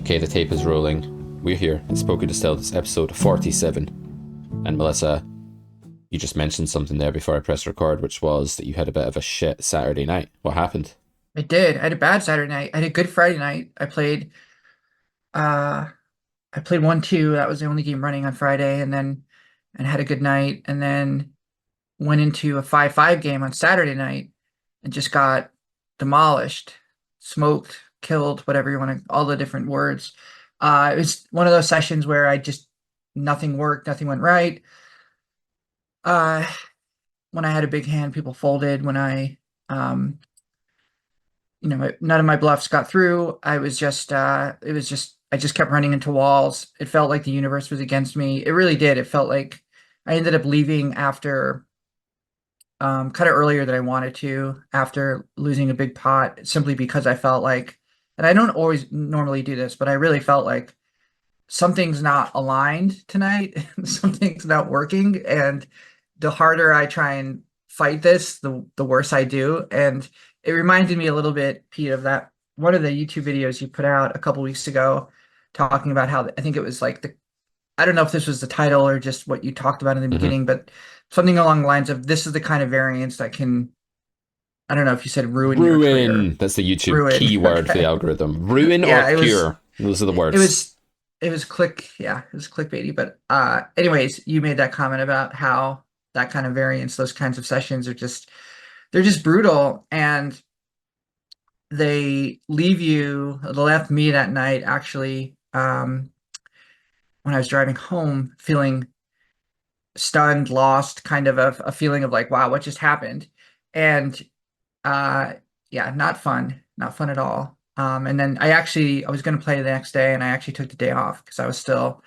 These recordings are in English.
Okay, the tape is rolling. We're here. It's Spoken Distilled. It's episode 47. And Melissa, you just mentioned something there before I pressed record, which was that you had a bit of a shit Saturday night. What happened? I did. I had a bad Saturday night. I had a good Friday night. Uh I played 1-2. That was the only game running on Friday, and had a good night, and then went into a 5-5 game on Saturday night and just got demolished, smoked, killed, whatever you want to, all the different words. It was one of those sessions where I just nothing worked, nothing went right. Uh when I had a big hand, people folded. When I none of my bluffs got through. I just kept running into walls. It felt like the universe was against me. It really did. It felt like I ended up leaving after kind of earlier than I wanted to, after losing a big pot, simply because I felt like, and I don't always normally do this, but I really felt like something's not aligned tonight. Something's not working. And the harder I try and fight this, the worse I do. And it reminded me a little bit, Pete, of that one of the YouTube videos you put out a couple weeks ago, talking about how I think it was like I don't know if this was the title or just what you talked about in the Mm-hmm. beginning, but something along the lines of this is the kind of variance that can, I don't know if you said ruin your career. Ruin. That's the YouTube Ruin. keyword for the Okay. algorithm. Ruin or Yeah, cure. Those are the it words. was it was clickbaity, but anyways, you made that comment about how that kind of variance, those kinds of sessions are just, they're just brutal, and they left me that night actually, when I was driving home, feeling stunned, lost, kind of a feeling of like, wow, what just happened? And uh yeah, not fun at all. And then I was going to play the next day, and I actually took the day off because I was still,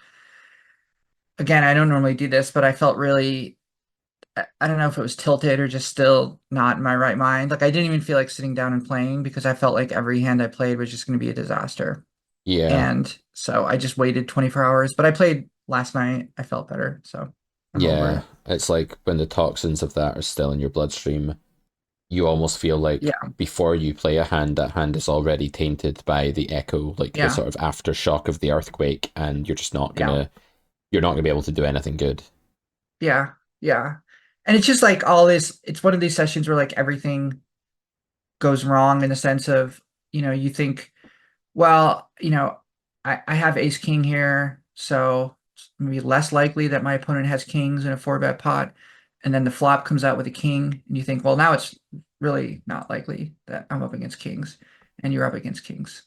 again, I don't normally do this, but I felt really, I don't know if it was tilted or just still not in my right mind. Like I didn't even feel like sitting down and playing because I felt like every hand I played was just going to be a disaster. Yeah. And so I just waited 24 hours, but I played last night. I felt better, so I'm over Yeah. it. It's like when the toxins of that are still in your bloodstream, you almost feel like Yeah, before you play a hand, that hand is already tainted by the echo, like the yeah, sort of aftershock of the earthquake, and yeah, you're not gonna be able to do anything good. yeah, yeah. And it's just like all this, it's one of these sessions where like everything goes wrong in the sense of, you think, well, I have ace king here, so it's maybe less likely that my opponent has kings in a four bet pot. And then the flop comes out with a king, and you think, well, now it's really not likely that I'm up against kings, and you're up against kings.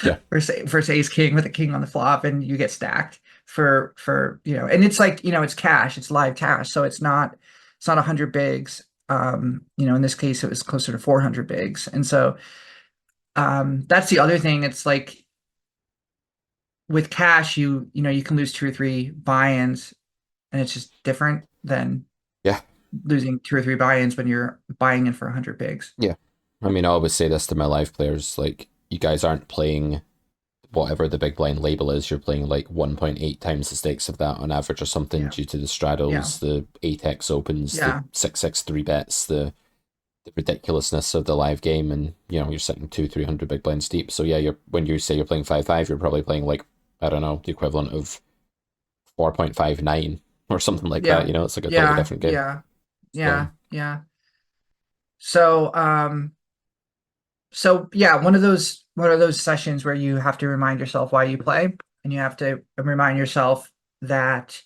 Yeah. Versus ace king with a king on the flop, and you get stacked and it's like, it's cash, it's live cash, so it's not 100 bigs. In this case it was closer to 400 bigs, and so that's the other thing. It's like with cash, you can lose two or three buy-ins, and it's just different than Yeah. losing two or three buy-ins when you're buying in for 100 bigs. Yeah. I mean, I always say this to my live players, like, you guys aren't playing whatever the big blind label is, you're playing like 1.8 times the stakes of that on average or something Yeah, due to the yeah, straddles, the 8x opens, the yeah, 6x 3 bets, the ridiculousness of the live game, and you're sitting 300 big blinds deep. So yeah, you're when you say you're playing 5-5, you're probably playing like, I don't know, the equivalent of 4.59 or something like that. yeah, It's like a totally yeah, different game. yeah, So yeah, yeah. So, yeah, one of those sessions where you have to remind yourself why you play, and you have to remind yourself that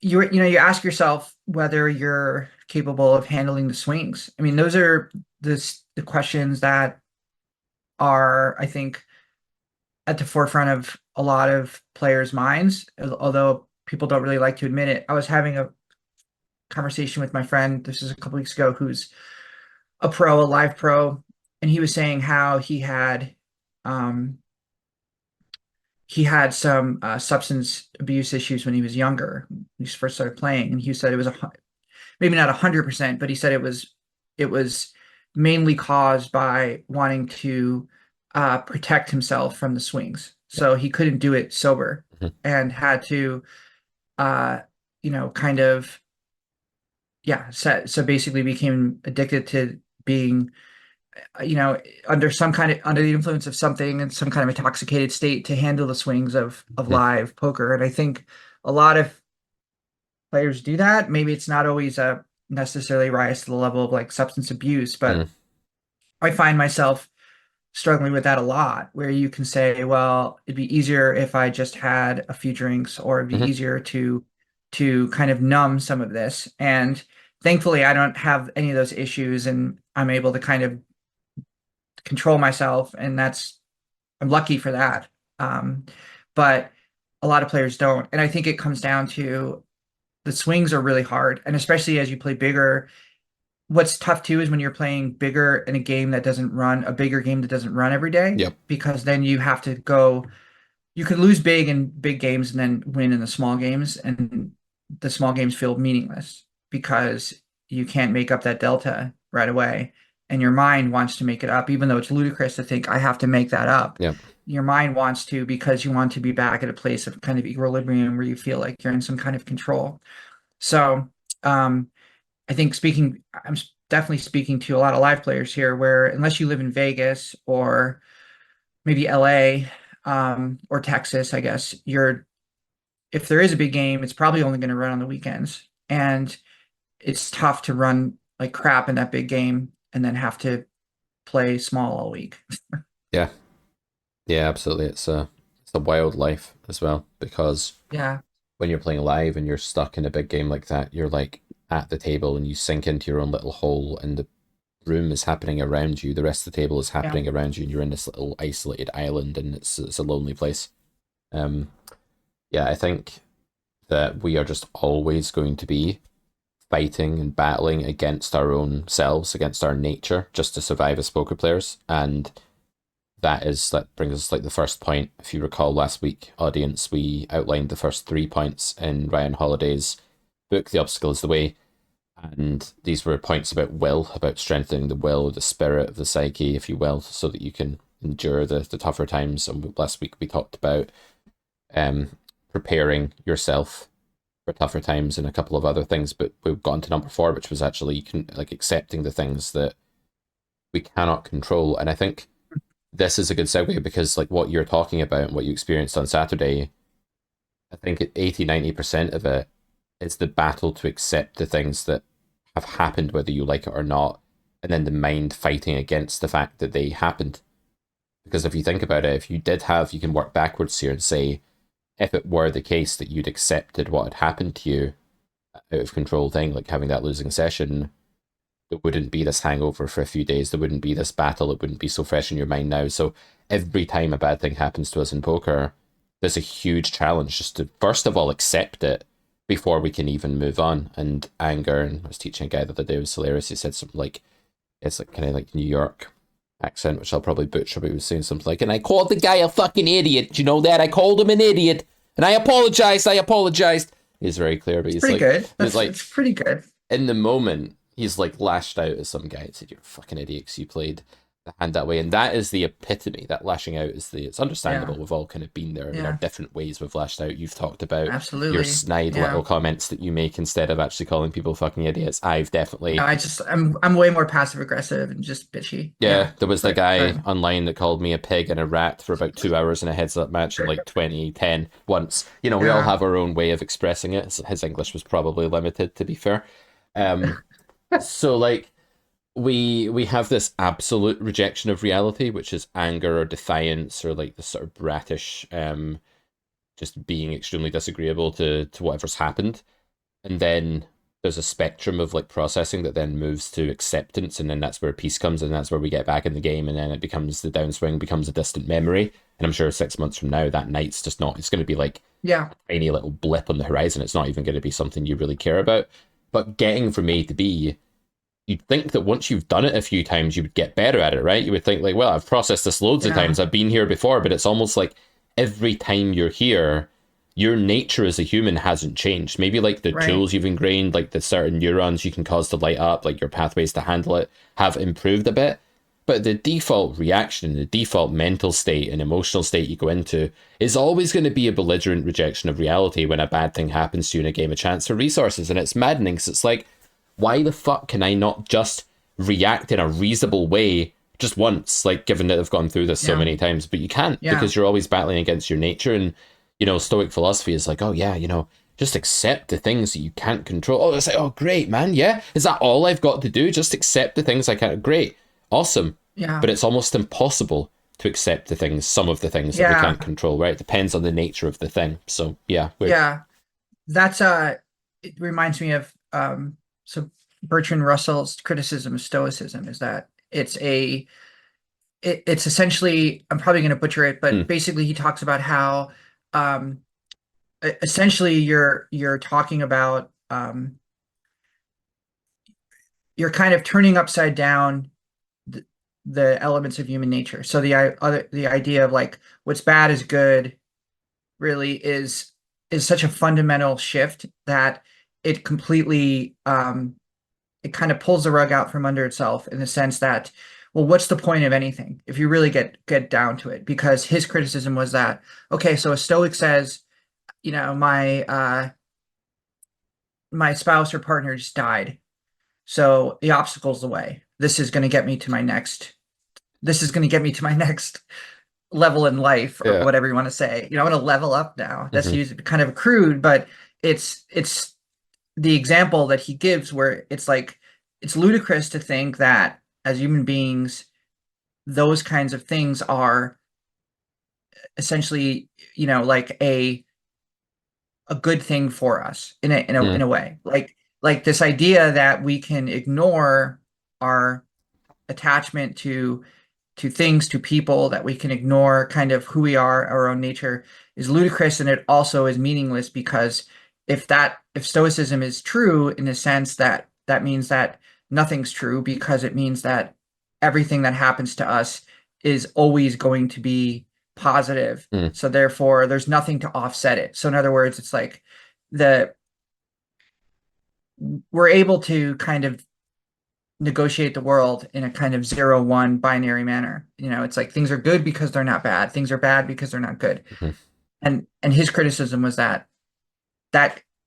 you ask yourself whether you're capable of handling the swings. I mean, those are the questions that are, I think, at the forefront of a lot of players' minds, although people don't really like to admit it. I was having a conversation with my friend, this is a couple weeks ago, who's a live pro, and he was saying how um he had some substance abuse issues when he was younger, when he first started playing, and he said it was maybe not 100%, but he said it was mainly caused by wanting to protect himself from the swings. yeah. So he couldn't do it sober, Mhm. and had to, uh, kind of, yeah. So basically became addicted to being under under the influence of something and some kind of intoxicated state to handle the swings of Mm, live poker. And I think a lot of players do that. Maybe it's not always necessarily rise to the level of like substance abuse, mm, but I find myself struggling with that a lot, where you can say, well, it'd be easier if I just had a few drinks, or it'd be mhm. easier to kind of numb some of this. And thankfully, I don't have any of those issues, and I'm able to kind of control myself, and I'm lucky for that. Um, but a lot of players don't, and I think it comes down to the swings are really hard, and especially as you play bigger. What's tough too is when you're playing bigger in a bigger game that doesn't run every day, Yep. because then you have to go, you could lose big in big games and then win in the small games, and the small games feel meaningless because you can't make up that delta right away. And your mind wants to make it up, even though it's ludicrous to think I have to make that up. Yep. Your mind wants to, because you want to be back at a place of kind of equilibrium where you feel like you're in some kind of control. So, um, I think I'm definitely speaking to a lot of live players here, where unless you live in Vegas or maybe LA, or Texas, I guess if there is a big game, it's probably only going to run on the weekends. And it's tough to run like crap in that big game and then have to play small all week. Yeah. Yeah, absolutely. It's a wild life as well, because Yeah. when you're playing live and you're stuck in a big game like that, you're like at the table and you sink into your own little hole, and the room is happening around you. The rest of the table is Yeah. happening around you, and you're in this little isolated island, and it's a lonely place. Um, yeah, I think that we are just always going to be fighting and battling against our own selves, against our nature, just to survive as poker players. And that brings us like the first point. If you recall last week, audience, we outlined the first 3 points in Ryan Holiday's book, The Obstacle is the Way. And these were points about will, about strengthening the will, the spirit of the psyche, if you will, so that you can endure the tougher times. And last week we talked about um, preparing yourself for tougher times and a couple of other things. But we've gone to number 4, which was actually like accepting the things that we cannot control. And I think this is a good segue, because like what you're talking about and what you experienced on Saturday, I think 80-90% of it is the battle to accept the things that have happened, whether you like it or not, and then the mind fighting against the fact that they happened. Because if you think about it, if you did have, you can work backwards here and say, if it were the case that you'd accepted what had happened to you, out of control thing, like having that losing session, there wouldn't be this hangover for a few days. There wouldn't be this battle. It wouldn't be so fresh in your mind now. So every time a bad thing happens to us in poker, there's a huge challenge just to, first of all, accept it before we can even move on. And anger, and I was teaching a guy the other day, it was hilarious. He said something like, it's like kind of like New York accent, which I'll probably butcher, but he was saying something like, and I called the guy a fucking idiot. Do you know that? I called him an idiot. And I apologized. I apologized. He's very clear, but It's he's pretty like, good. he's like, It's pretty good. in the moment, he's like lashed out at some guy and said, "You're a fucking idiot because you played the hand that way." And that is the epitome. That lashing out is it's understandable. Yeah. We've all kind of been there. I mean, our Yeah. different ways we've lashed out. You've talked about your Absolutely. snide Yeah. little comments that you make instead of actually calling people fucking idiots. I've definitely, I'm way more passive aggressive and just bitchy. yeah, Yeah. there was the But guy online that called me a pig and a rat for about 2 hours in a heads up match in like 2010 once. You know, we all yeah. have our own way of expressing it. His English was probably limited, to be fair. Um, so like, we have this absolute rejection of reality, which is anger or defiance or like the sort of bratish, just being extremely disagreeable to whatever's happened. And then there's a spectrum of like processing that then moves to acceptance, and then that's where peace comes, and that's where we get back in the game, and then it becomes the downswing becomes a distant memory. And I'm sure 6 months from now, that night's just not. It's going to be like Yeah. a tiny little blip on the horizon. It's not even going to be something you really care about. But getting from A to B, you'd think that once you've done it a few times, you would get better at it, right? You would think like, well, I've processed this loads of Yeah. times. I've been here before, but it's almost like every time you're here, your nature as a human hasn't changed. Maybe like the Right. tools you've ingrained, like the certain neurons you can cause to light up, like your pathways to handle it have improved a bit. But the default reaction, the default mental state and emotional state you go into is always going to be a belligerent rejection of reality when a bad thing happens to you in a game of chance for resources. And it's maddening because it's like, why the fuck can I not just react in a reasonable way just once, like given that they've gone through this so Yeah. many times, but you can't Yeah. because you're always battling against your nature. And Stoic philosophy is like, oh yeah, just accept the things that you can't control. Oh, it's like, oh great, man, yeah, is that all I've got to do? Just accept the things I can't. Great, awesome, Yeah. but it's almost impossible to accept some of the things that we Yeah. can't control, right? It depends on the nature of the thing. So yeah, weird. Yeah. That's it reminds me of so Bertrand Russell's criticism of Stoicism is that it's essentially, I'm probably going to butcher it, but Mm, basically he talks about how um essentially you're talking about you're kind of turning upside down the, the elements of human nature. So the idea of like what's bad is good really is such a fundamental shift that it completely it kind of pulls the rug out from under itself in the sense that, well, what's the point of anything if you really get down to it? Because his criticism was that, okay, so a Stoic says, my spouse or partner just died, so the obstacle's the way. This is going to get me to my next level in life, or yeah. whatever you want to say. I want to level up now. That's Hmm. used kind of crude, but it's the example that he gives where it's like it's ludicrous to think that as human beings, those kinds of things are essentially, like a good thing for us in Mm, a way. Like this idea that we can ignore our attachment to things, to people, that we can ignore kind of who we are, our own nature, is ludicrous, and it also is meaningless because if Stoicism is true in the sense that that means that nothing's true, because it means that everything that happens to us is always going to be positive. mm, So therefore, there's nothing to offset it. So in other words, it's like the we're able to kind of negotiate the world in a kind of 0-1 binary manner. It's like things are good because they're not bad. Things are bad because they're not good. mhm. And his criticism was that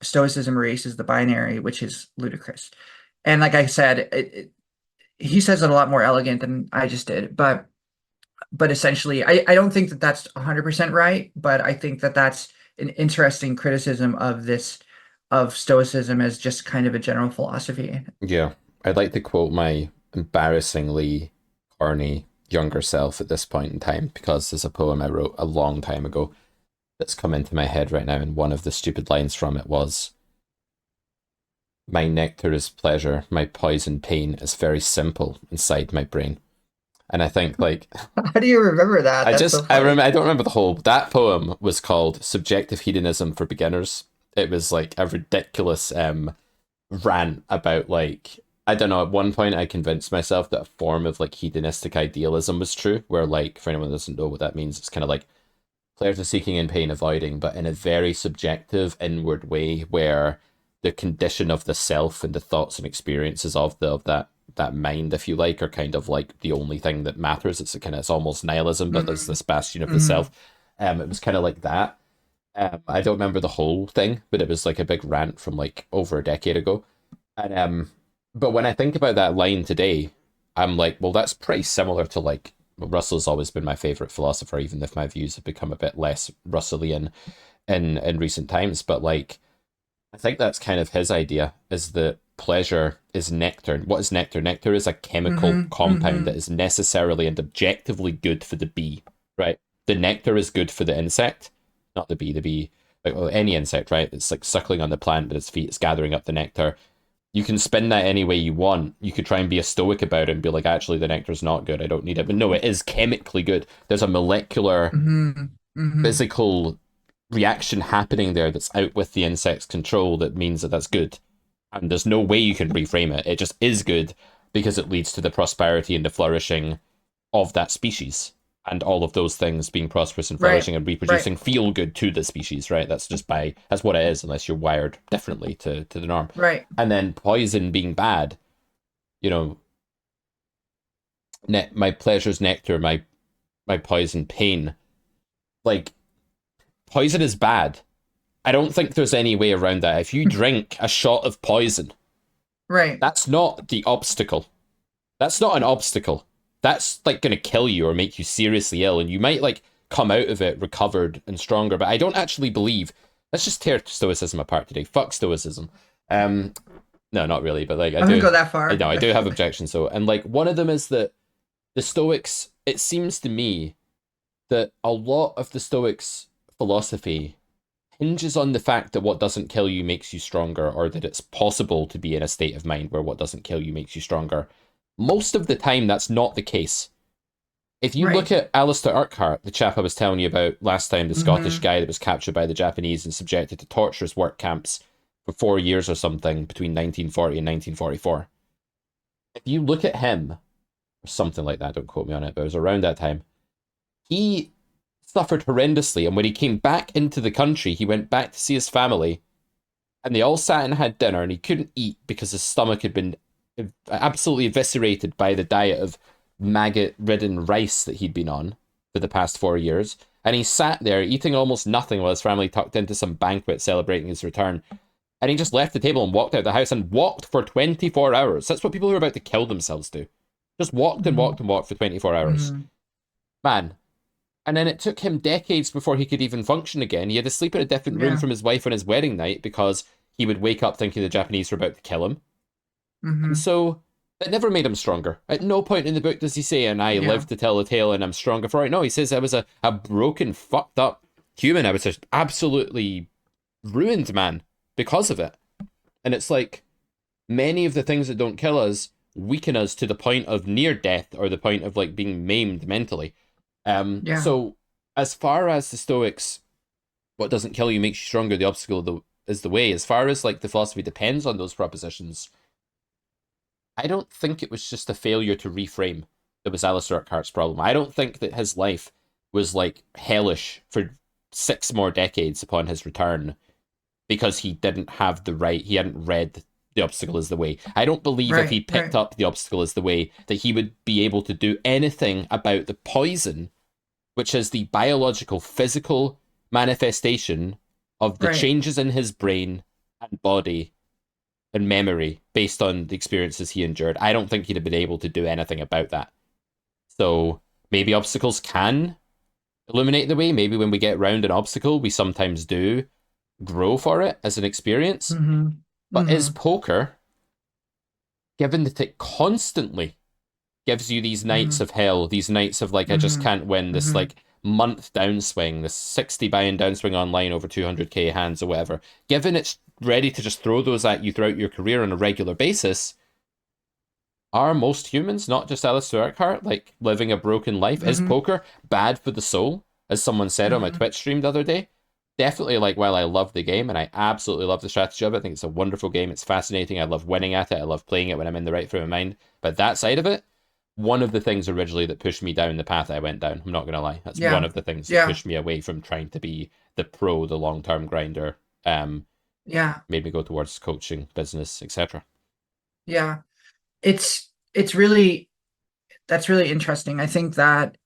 Stoicism erases the binary, which is ludicrous. And like I said, he says it a lot more elegant than I just did, but essentially, I don't think that that's 100% right, but I think that that's an interesting criticism of Stoicism as just kind of a general philosophy. Yeah, I'd like to quote my embarrassingly corny younger self at this point in time because there's a poem I wrote a long time ago that's come into my head right now, and one of the stupid lines from it was, "My nectar is pleasure, my poison pain is very simple inside my brain." And I think like How do you remember that? That's so I funny. don't remember the whole. That poem was called "Subjective Hedonism for Beginners." It was like a ridiculous rant about like I don't know. At one point, I convinced myself that a form of like hedonistic idealism was true, where like for anyone who doesn't know what that means, it's kind of like pleasure seeking and pain avoiding, but in a very subjective, inward way, where the condition of the self and the thoughts and experiences of that mind, if you like, are kind of like the only thing that matters. It's almost nihilism, but there's Hmm. this bastion of the Hmm. self. It was kind of like that. I don't remember the whole thing, but it was like a big rant from like over a decade ago. And but when I think about that line today, I'm like, well, that's pretty similar to like Russell's always been my favorite philosopher, even if my views have become a bit less Russellian in recent times. But like, I think that's kind of his idea: is that pleasure is nectar. What is nectar? Nectar is a chemical Hmm. compound that Hmm. is necessarily and objectively good for the bee, right? The nectar is good for the insect, not the bee. The bee, like well, any insect, right? It's like suckling on the plant with its feet. It's gathering up the nectar. You can spin that any way you want. You could try and be a stoic about it and be like, actually, the nectar's not good. I don't need it. But no, it is chemically good. There's a molecular, Hmm. Hmm. physical reaction happening there that's out with the insect's control that means that that's good. And there's no way you can reframe it. It just is good because it leads to the prosperity and the flourishing of that species. And all of those things being prosperous and Right. flourishing and Right. reproducing feel good to the species, right? That's what it is, unless you're wired differently to the norm. Right. And then poison being bad, you know, my pleasure's nectar, my poison pain. Like poison is bad. I don't think there's any way around that. If you drink a shot of poison, Right. that's not the obstacle. That's not an obstacle. that's like going to kill you or make you seriously ill, and you might like come out of it recovered and stronger. But I don't actually believe. Let's just tear Stoicism apart today. Fuck Stoicism. Um, no, not really, but like I wouldn't go that far. I do have objections. So, and like one of them is that the Stoics. It seems to me that a lot of the Stoics' philosophy hinges on the fact that what doesn't kill you makes you stronger, or that it's possible to be in a state of mind where what doesn't kill you makes you stronger. Most of the time, that's not the case. If you Right. look at Alistair Urquhart, the chap I was telling you about last time, the Scottish Hmm. guy that was captured by the Japanese and subjected to torturous work camps for 4 years or something between 1940 and 1944. If you look at him, or something like that, don't quote me on it, but it was around that time, he suffered horrendously. And when he came back into the country, he went back to see his family, and they all sat and had dinner, and he couldn't eat because his stomach had been absolutely eviscerated by the diet of maggot-ridden rice that he'd been on for the past 4 years. And he sat there eating almost nothing while his family tucked into some banquet celebrating his return. And he just left the table and walked out the house and walked for 24 hours. That's what people who are about to kill themselves do. Just walked and walked Hmm. and walked for 24 hours. Hmm. Man. And then it took him decades before he could even function again. He had to sleep in a different room Yeah. from his wife on his wedding night because he would wake up thinking the Japanese were about to kill him. And Hmm. so it never made him stronger. At no point in the book does he say, and I Yeah. live to tell the tale and I'm stronger for it. No, he says I was a broken, fucked up human. I was just absolutely ruined, man, because of it. And it's like many of the things that don't kill us weaken us to the point of near death or the point of like being maimed mentally. Yeah. So as far as the Stoics, what doesn't kill you makes you stronger, the obstacle is the way. As far as like the philosophy depends on those propositions, I don't think it was just a failure to reframe that was Alistair Urquhart's problem. I don't think that his life was like hellish for 6 more decades upon his return because he didn't have the right, he hadn't read the obstacle is the way. I don't believe if he Right. picked Right. up the obstacle is the way that he would be able to do anything about the poison, which is the biological, physical manifestation of the Right. changes in his brain and body and memory based on the experiences he endured. I don't think he'd have been able to do anything about that. So maybe obstacles can illuminate the way. Maybe when we get round an obstacle, we sometimes do grow for it as an experience. Hmm. But is Hmm. poker, given that it constantly gives you these nights Hmm. of hell, these nights of like, I just Hmm. can't win, this Hmm. like month downswing, this 60 buy-in downswing online over 200k hands or whatever, given it's ready to just throw those at you throughout your career on a regular basis, are most humans, not just Alistair Urquhart, like living a broken life? Is Hmm. poker bad for the soul? As someone said on my Hmm. Twitch stream the other day. Definitely, like, while I love the game and I absolutely love the strategy of it, I think it's a wonderful game. It's fascinating. I love winning at it. I love playing it when I'm in the right frame of mind. But that side of it, one of the things originally that pushed me down the path I went down. I'm not gonna lie. That's one Yeah. of the things that Yeah. pushed me away from trying to be the pro, the long term grinder. Yeah. Made me go towards coaching, business, etc. Yeah. It's really that's really interesting. I think that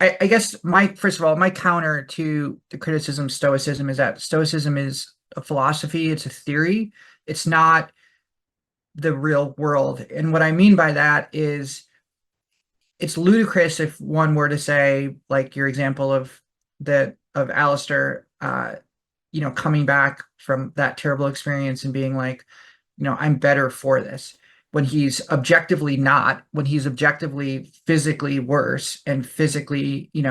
I guess my first of all, my counter to the criticism of Stoicism is that Stoicism is a philosophy, it's a theory, it's not the real world. And what I mean by that is it's ludicrous if one were to say, like your example of Alistair, coming back from that terrible experience and being like, I'm better for this. When he's objectively not, when he's objectively physically worse and physically, in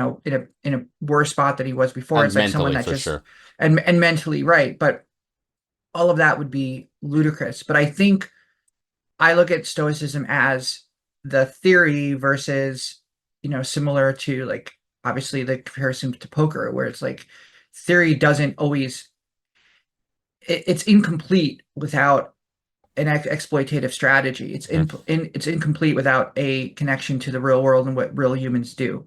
a worse spot than he was before, And it's like someone mentally, that for just sure. and mentally right. But all of that would be ludicrous. But I think I look at Stoicism as the theory versus, similar to like obviously the comparison to poker, where it's like theory doesn't always it's incomplete without an exploitative strategy. Mhm. It's incomplete without a connection to the real world and what real humans do.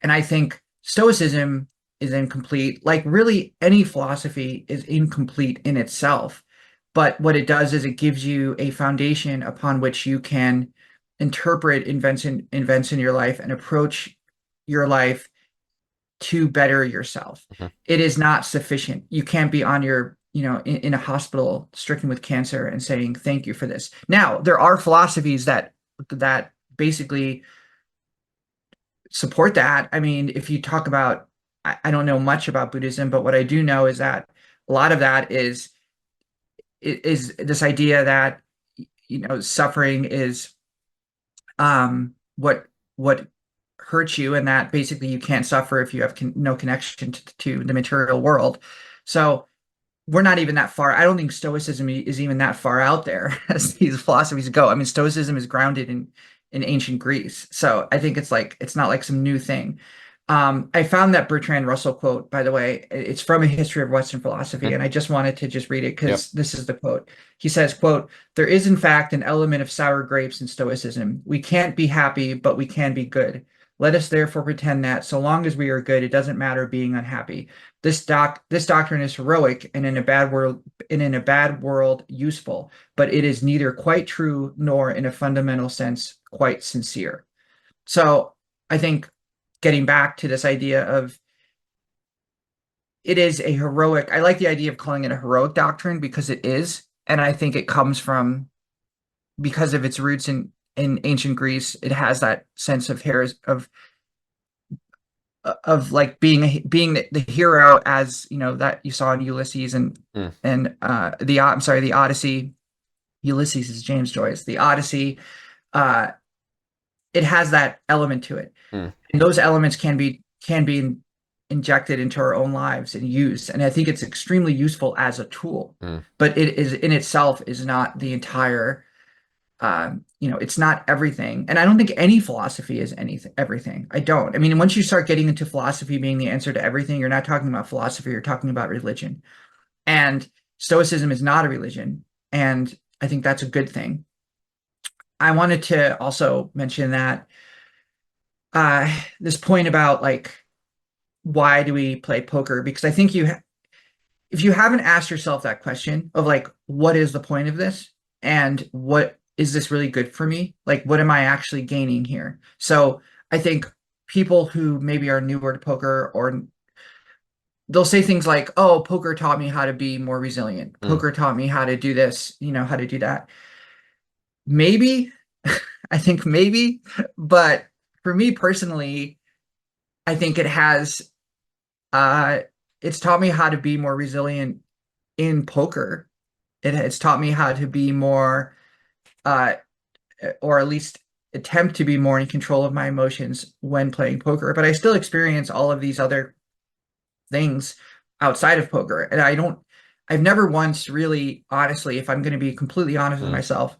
And I think Stoicism is incomplete. Like really any philosophy is incomplete in itself. But what it does is it gives you a foundation upon which you can interpret events in your life and approach your life to better yourself. Mhm. It is not sufficient. You can't be on your, in a hospital stricken with cancer and saying, thank you for this. Now, there are philosophies that basically support that. I mean, if you talk about, I don't know much about Buddhism, but what I do know is that a lot of that is this idea that suffering is what hurts you, and that basically you can't suffer if you have no connection to the material world. So we're not even that far. I don't think Stoicism is even that far out there as these philosophies go. I mean, Stoicism is grounded in ancient Greece, so I think it's not like some new thing. I found that Bertrand Russell quote, by the way. It's from A History of Western Philosophy, Mhm. and I just wanted to just read it Yep. because this is the quote. He says, quote, "There is in fact an element of sour grapes in Stoicism. We can't be happy, but we can be good. Let us therefore pretend that so long as we are good, it doesn't matter being unhappy. This doctrine is heroic and in a bad world useful, but it is neither quite true nor in a fundamental sense quite sincere." So I think getting back to this idea of it is a heroic, I like the idea of calling it a heroic doctrine because it is. And I think it comes from, because of its roots in ancient Greece, it has that sense of heroes of like being the hero, as that you saw in Ulysses Mm, I'm sorry, the Odyssey. Ulysses is James Joyce. The Odyssey, uh it has that element to it. mm, And those elements can be injected into our own lives and used. And I think it's extremely useful as a tool, mm, but it is in itself is not the entire. It's not everything. And I don't think any philosophy is anything, everything. I don't. I mean, once you start getting into philosophy being the answer to everything, you're not talking about philosophy, you're talking about religion. And Stoicism is not a religion. And I think that's a good thing. I wanted to also mention that this point about like why do we play poker? Because I think if you haven't asked yourself that question of like, what is the point of this? And what is this really good for me? Like, what am I actually gaining here? So I think people who maybe are newer to poker, or they'll say things like, oh, poker taught me how to be more resilient. mm, Poker taught me how to do this, how to do that. Maybe, I think maybe, but for me personally, I think uh, it's taught me how to be more resilient in poker. It's taught me how to be more, uh, or at least attempt to be more in control of my emotions when playing poker. But I still experience all of these other things outside of poker. And I've never once really, honestly, if I'm going to be completely honest with mm. myself,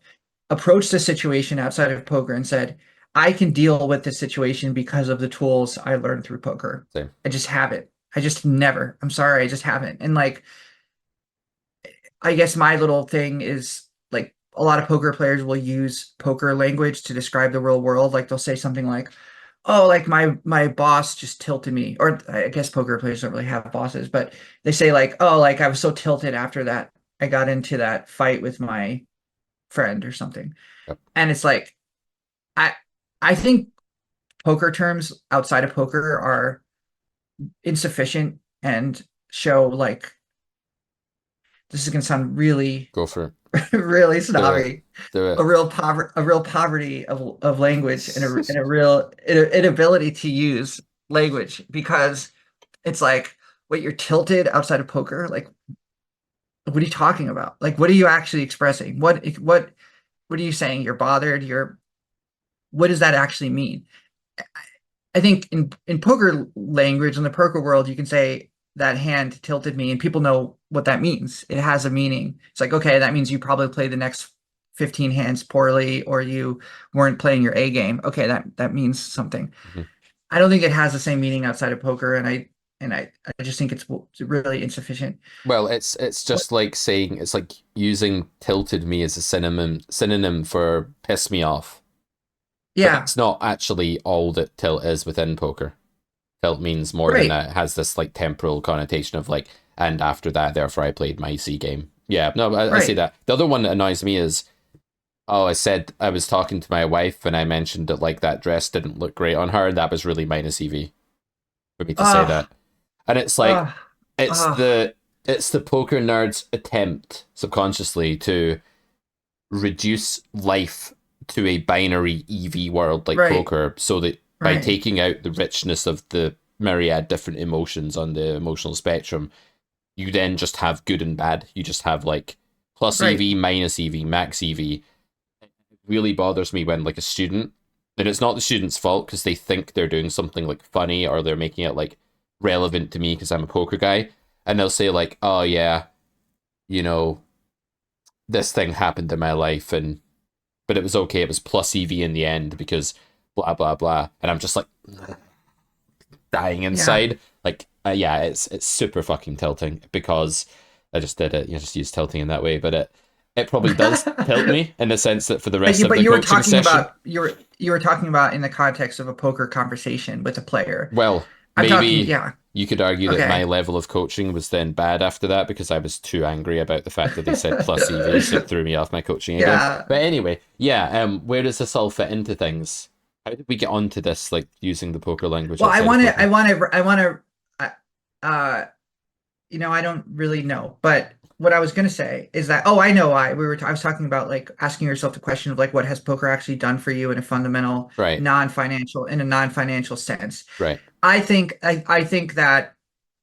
approached a situation outside of poker and said, I can deal with this situation because of the tools I learned through poker. Same. I just haven't. I just never. I'm sorry, I just haven't. And like, I guess my little thing is like a lot of poker players will use poker language to describe the real world. Like they'll say something like, "Oh, like my boss just tilted me." Or I guess poker players don't really have bosses, but they say like, "Oh, like I was so tilted after that I got into that fight with my friend or something." Yep. And it's like I I think poker terms outside of poker are insufficient and show like, this is gonna sound really Go for it. really Do it. snobby, Do it. a real poverty of language, and a real inability to use language, because it's like, wait, you're tilted outside of poker? Like, what are you talking about? Like, what are you actually expressing? What are you saying? You're bothered? What does that actually mean? I think in poker language, in the poker world, you can say that hand tilted me, and people know what that means. It has a meaning. It's like, okay, that means you probably played the next 15 hands poorly, or you weren't playing your A game. Okay, that means something. Mhm. I don't think it has the same meaning outside of poker, and I just think it's really insufficient. Well, it's just like saying it's like using tilted me as a synonym for piss me off. But Yeah, that's not actually all that tilt is within poker. Tilt means more than right. that. It has this like temporal connotation of like, and after that, therefore I played my C game. Yeah, no, I see Right. that. The other one that annoys me is, oh, I said I was talking to my wife and I mentioned that like that dress didn't look great on her. That was really minus EV for me to say Ah, that. And it's like, ah, it's ah. the it's the poker nerd's attempt subconsciously to reduce life to a binary EV world like Right. poker so that by Right. taking out the richness of the myriad different emotions on the emotional spectrum, you then just have good and bad. You just have like plus Right. EV, minus EV, max EV. It really bothers me when like a student, and it's not the student's fault because they think they're doing something like funny or they're making it like relevant to me because I'm a poker guy, and they'll say like, "Oh yeah, you know, this thing happened in my life, and but it was okay. It was plus EV in the end because blah blah blah," and I'm just like dying Yeah. inside. Like, yeah, it's super fucking tilting because I just did it. You know, just use tilting in that way, but it probably does tilt me in the sense that for the rest of But the you were coaching talking session, about you were talking about in the context of a poker conversation with a player. well, I'm talking, maybe yeah. you could argue that my Okay. level of coaching was then bad after that because I was too angry about the fact that they said plus EV, so it threw me off my coaching again. Yeah. But anyway, yeah, where does this all fit into things? How did we get onto this, like using the poker language Well, outside of poker? I want to, uh, I don't really know, but what I was going to say is that, oh, I know why I was talking about like asking yourself the question of like, what has poker actually done for you in a fundamental, Right, in a non-financial sense. right. I think that,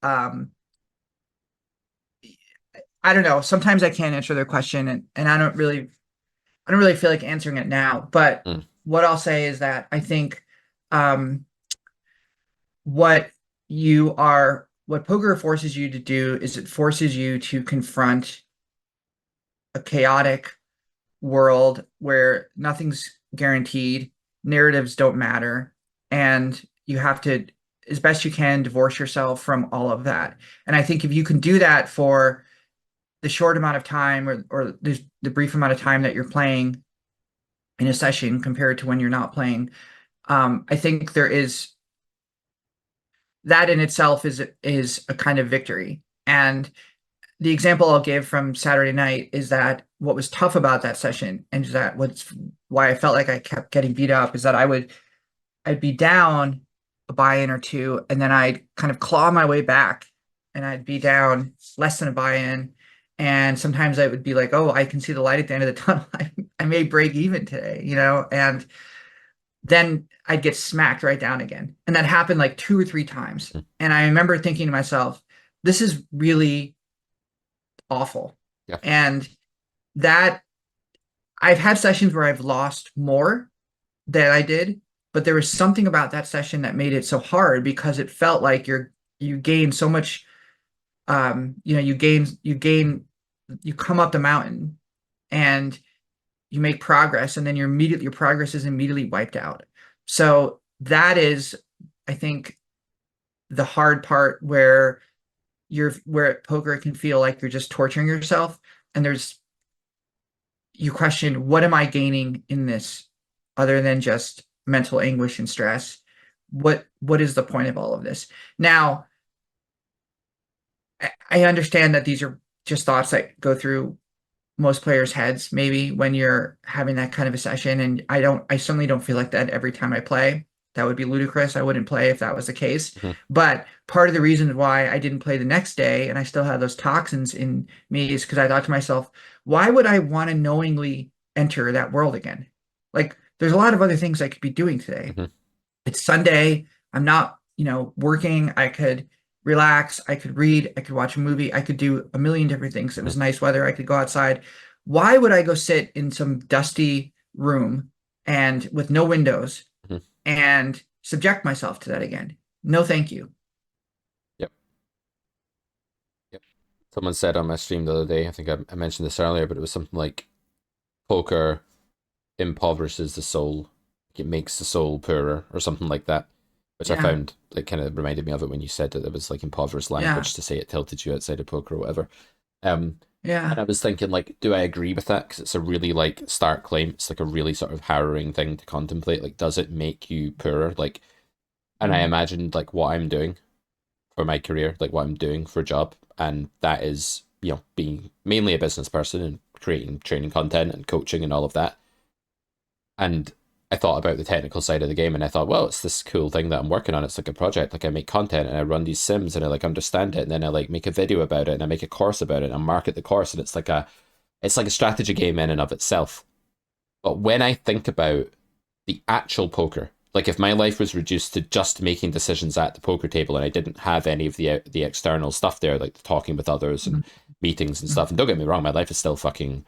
um, I don't know. Sometimes I can't answer their question and I don't really feel like answering it now, but Mm, what I'll say is that I think, um, what what poker forces you to do is it forces you to confront a chaotic world where nothing's guaranteed, narratives don't matter, and you have to, as best you can, divorce yourself from all of that. And I think if you can do that for the short amount of time or the brief amount of time that you're playing in a session compared to when you're not playing, I think there is that in itself is a kind of victory. And the example I'll give from Saturday night is that what was tough about that session and that what's why I felt like I kept getting beat up is that I'd be down a buy-in or two and then I'd kind of claw my way back and I'd be down less than a buy-in. And sometimes I would be like, oh, I can see the light at the end of the tunnel. I may break even today, and then I'd get smacked right down again. And that happened like two or three times. mm, And I remember thinking to myself, this is really awful. yeah. And that I've had sessions where I've lost more than I did, but there was something about that session that made it so hard because it felt like you gain so much you come up the mountain and you make progress and then your progress is immediately wiped out. So that is, I think, the hard part where poker can feel like you're just torturing yourself and you question what am I gaining in this other than just mental anguish and stress? What is the point of all of this? Now, I understand that these are just thoughts that go through most players' heads, maybe when you're having that kind of a session. And I certainly don't feel like that every time I play. That would be ludicrous. I wouldn't play if that was the case. Mhm, But part of the reason why I didn't play the next day and I still had those toxins in me is because I thought to myself, why would I want to knowingly enter that world again? Like, there's a lot of other things I could be doing today. mhm, It's Sunday. I'm not, working. I could relax. I could read. I could watch a movie. I could do a million different things. It mhm, was nice weather. I could go outside. Why would I go sit in some dusty room and with no windows mhm. and subject myself to that again? No, thank you. Yep, yep. Someone said on my stream the other day, I think I mentioned this earlier, but it was something like poker impoverishes the soul, it makes the soul poorer, or something like that, which I Yeah. found like kind of reminded me of it when you said that it was like impoverished Yeah. language to say it tilted you outside of poker or whatever. Um, and Yeah. I was thinking, like, do I agree with that? Because it's a really like stark claim. It's like a really sort of harrowing thing to contemplate. Like, does it make you poorer? Like, and I Mm. imagined like what I'm doing for my career, like what I'm doing for a job, and that is, being mainly a business person and creating training content and coaching and all of that. And I thought about the technical side of the game, and I thought, well, it's this cool thing that I'm working on. It's like a project. Like I make content and I run these sims and I like understand it, and then I like make a video about it and I make a course about it and I market the course, and it's like a strategy game in and of itself. But when I think about the actual poker, Like if my life was reduced to just making decisions at the poker table and I didn't have any of the external stuff there, like the talking with others and meetings and stuff. And don't get me wrong, my life is still fucking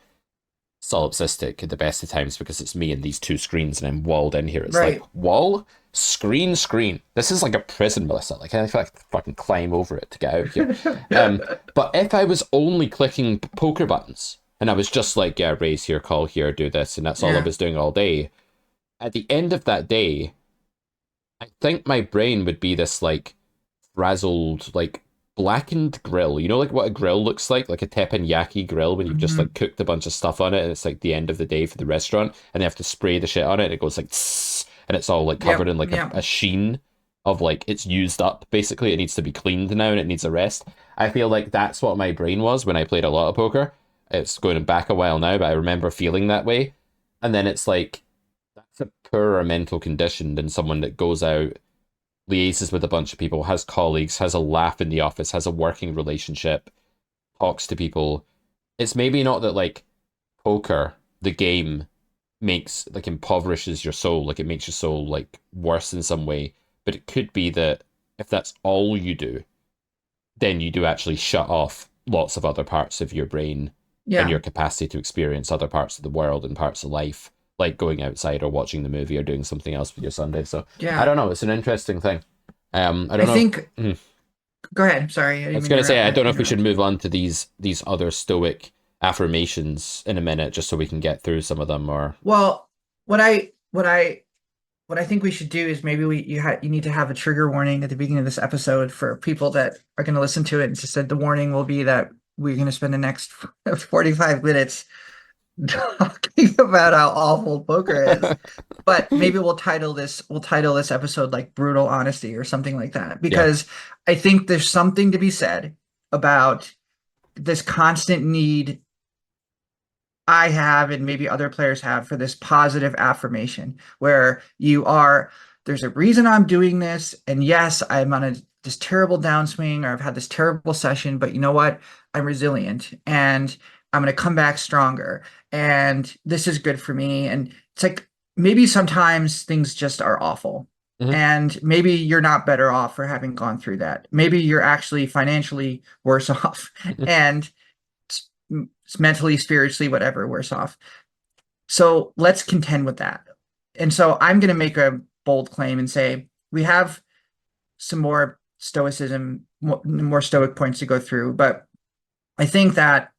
solipsistic at the best of times because it's me and these two screens and I'm walled in here. It's like Right. wall, screen, screen. This is like a prison, Melissa. Like I feel like I fucking climb over it to get out of here. But if I was only clicking poker buttons and I was just like, yeah, raise here, call here, do this, and that's all I Yeah. was doing all day, at the end of that day, I think my brain would be this like frazzled, like blackened grill. You know, like what a grill looks like a teppanyaki grill when you've just like Mhm. cooked a bunch of stuff on it, and it's like the end of the day for the restaurant, and they have to spray the shit on it, and it goes like, tss, and it's all like covered Yep. in like Yep. a sheen of like it's used up. Basically, it needs to be cleaned now, and it needs a rest. I feel like that's what my brain was when I played a lot of poker. It's going back a while now, but I remember feeling that way. And then it's like that's a poorer mental condition than someone that goes out, liaises with a bunch of people, has colleagues, has a laugh in the office, has a working relationship, talks to people. It's maybe not that like poker, the game, makes like impoverishes your soul, like it makes your soul like worse in some way, but it could be that if that's all you do, then you do actually shut off lots of other parts of your brain and Yeah. your capacity to experience other parts of the world and parts of life, like going outside or watching the movie or doing something else with your Sunday. So I Yeah. don't know. It's an interesting thing. I I don't know. think, go ahead. Sorry, I I didn't was mean to gonna say I don't know if we should interrupt. move on to these other Stoic affirmations in a minute, just so we can get through some of them. Or Well, what I what I what I think we should do is maybe you need to have a trigger warning at the beginning of this episode for people that are going to listen to it. And just said the warning will be that we're going to spend the next 45 minutes talking about how awful poker is. But maybe we'll title this episode like brutal honesty or something like that, yeah, because I think there's something to be said about this constant need I have and maybe other players have for this positive affirmation where there's a reason I'm doing this. And yes, I'm on this terrible downswing or I've had this terrible session, but you know what? I'm resilient and I'm going to come back stronger. And this is good for me. And it's like maybe sometimes things just are awful. hmm And maybe you're not better off for having gone through that. Maybe you're actually financially worse off. And mentally, spiritually, whatever, worse off. So let's contend with that. And so I'm going to make a bold claim and say we have some more stoicism, more stoic points to go through. But I think that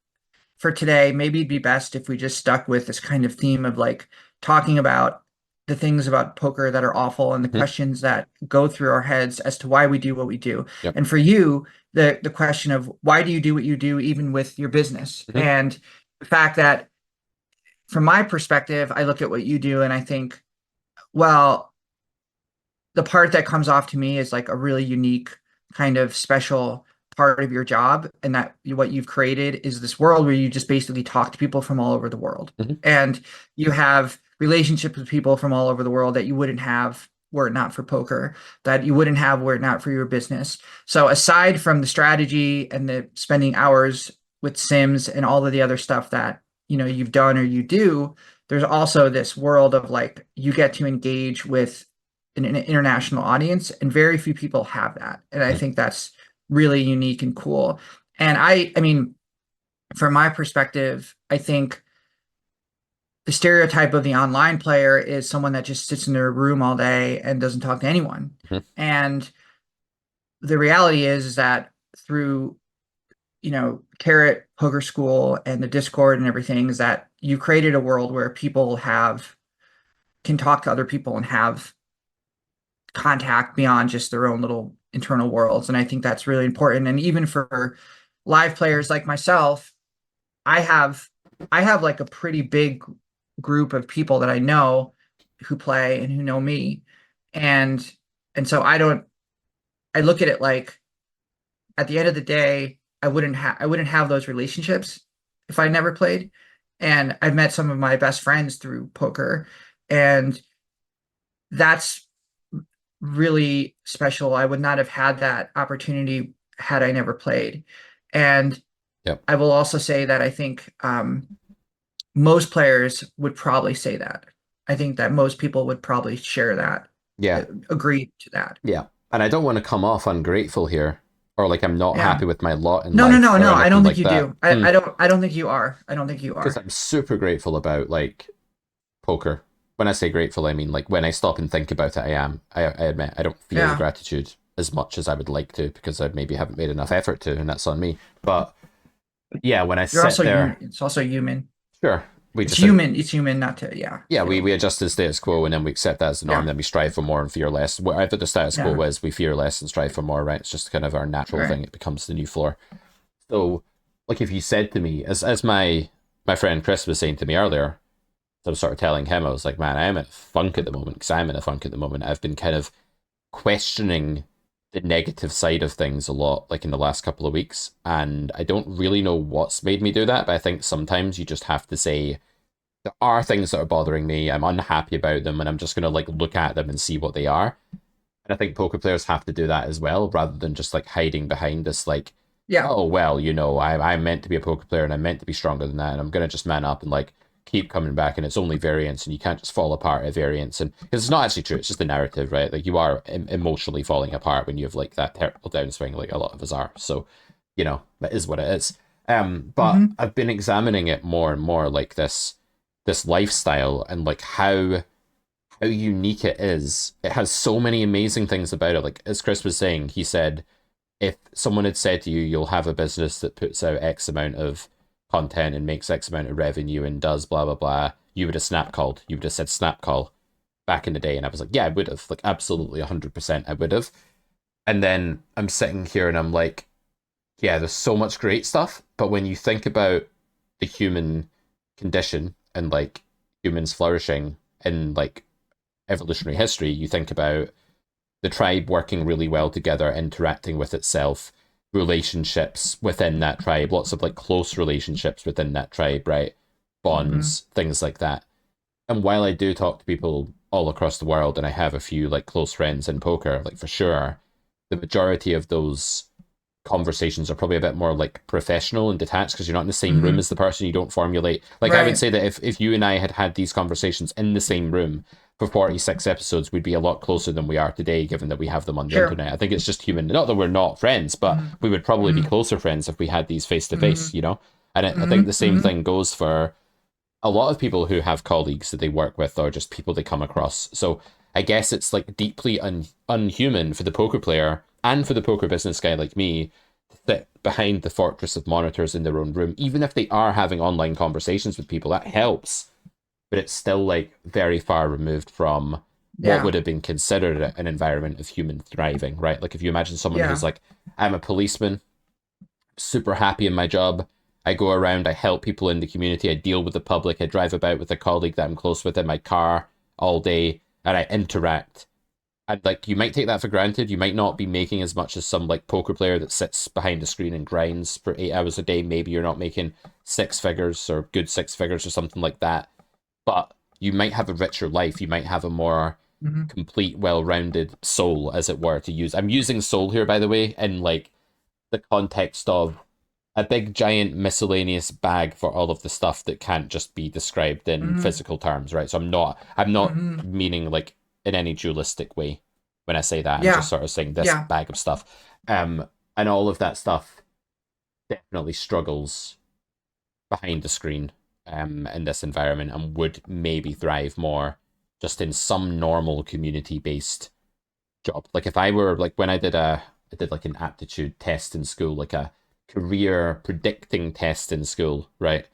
for today, maybe it'd be best if we just stuck with this kind of theme of like talking about the things about poker that are awful and the hmm questions that go through our heads as to why we do what we do. yep, And for you, the question of why do you do what you do, even with your business? hmm And the fact that from my perspective, I look at what you do and I think, well, the part that comes off to me is like a really unique kind of special part of your job, and that what you've created is this world where you just basically talk to people from all over the world, hmm and you have relationships with people from all over the world that you wouldn't have were it not for poker, that you wouldn't have were it not for your business. So aside from the strategy and the spending hours with sims and all of the other stuff that you've done or you do, there's also this world of like you get to engage with an international audience, and very few people have that. And I think that's really unique and cool. And I mean, from my perspective, I think the stereotype of the online player is someone that just sits in their room all day and doesn't talk to anyone. hmm And the reality is that through, Carrot Poker School and the Discord and everything, is that you created a world where people can talk to other people and have contact beyond just their own little internal worlds. And I think that's really important. And even for live players like myself, I have I have like a pretty big group of people that I know who play and who know me. And so I look at it like at the end of the day, I wouldn't have those relationships if I never played. And I've met some of my best friends through poker. And that's really special. I would not have had that opportunity had I never played. And yep, I will also say that I think most players would probably say that. I think that most people would probably share that. Yeah. agree to that. Yeah. And I don't want to come off ungrateful here or like I'm not Yeah. happy with my lot in No, no, life no, or no. I anything don't think like you that. do. I don't think you are. I don't think you Because are. I'm super grateful about like poker. When I say grateful, I mean like when I stop and think about it, I am. I admit I don't feel the Yeah. gratitude as much as I would like to because I maybe haven't made enough effort to, and that's on me. But yeah, when I You're sit also there, human. It's also human. sure, we It's just human. It's human not to, yeah, yeah, we feel. adjust to the status quo and then we accept that as the norm. Yeah. Then we strive for more and fear less. Whatever the status quo Yeah. is, we fear less and strive for more. Right? It's just kind of our natural Right. thing. It becomes the new floor. So, like, if you said to me, as my friend Chris was saying to me earlier, so I was sort of telling him, I was like, man, I'm in a funk at the moment because I'm in a funk at the moment. I've been kind of questioning the negative side of things a lot, like in the last couple of weeks, and I don't really know what's made me do that. But I think sometimes you just have to say there are things that are bothering me. I'm unhappy about them, and I'm just gonna like look at them and see what they are. And I think poker players have to do that as well, rather than just like hiding behind this like, Yeah. oh well, I'm meant to be a poker player and I'm meant to be stronger than that, and I'm gonna just man up and like keep coming back, and it's only variance, and you can't just fall apart at variance, and because it's not actually true, it's just the narrative, right? Like you are emotionally falling apart when you have like that terrible downswing, like a lot of us are. So, that is what it is. But Hmm. I've been examining it more and more, like this lifestyle and like how unique it is. It has so many amazing things about it. Like as Chris was saying, he said if someone had said to you, you'll have a business that puts out X amount of content and makes X amount of revenue and does blah blah blah, you would have snap called. You would have said snap call back in the day, and I was like, yeah, I would have, like absolutely 100%, I would have. And then I'm sitting here and I'm like, yeah, there's so much great stuff, but when you think about the human condition and like humans flourishing in like evolutionary history, you think about the tribe working really well together, interacting with itself, relationships within that tribe, lots of like close relationships within that tribe, right? Hmm. Bonds, things like that. And while I do talk to people all across the world and I have a few like close friends in poker, like for sure, the majority of those conversations are probably a bit more like professional and detached because you're not in the same room Hmm. as the person. You don't formulate like I would Right. say that if you and I had these conversations in the same room for 46 episodes, we'd be a lot closer than we are today, given that we have them on the Sure. internet. I think it's just human. Not that we're not friends, but Hmm. we would probably be Hmm. closer friends if we had these face to Hmm. face. And I Hmm. think the same Hmm. thing goes for a lot of people who have colleagues that they work with or just people they come across. So I guess it's like deeply unhuman for the poker player and for the poker business guy like me to sit behind the fortress of monitors in their own room, even if they are having online conversations with people. That helps, but it's still like very far removed from what Yeah. would have been considered an environment of human thriving, right? Like if you imagine someone who's Yeah. like, I'm a policeman, super happy in my job. I go around, I help people in the community, I deal with the public, I drive about with a colleague that I'm close with in my car all day, and I interact. And like you might take that for granted. You might not be making as much as some like poker player that sits behind a screen and grinds for 8 hours a day. Maybe you're not making six figures or good six figures or something like that. But you might have a richer life. You might have a more Hmm. complete, well-rounded soul, as it were, to use. I'm using soul here, by the way, in like the context of a big giant miscellaneous bag for all of the stuff that can't just be described in Hmm. physical terms, right? So I'm not Hmm. meaning like in any dualistic way when I say that. I'm just Yeah. sort of saying this Yeah. bag of stuff. And all of that stuff definitely struggles behind the screen in this environment and would maybe thrive more just in some normal community based job. Like if I were like when I did like an aptitude test in school, like a career predicting test in school, right?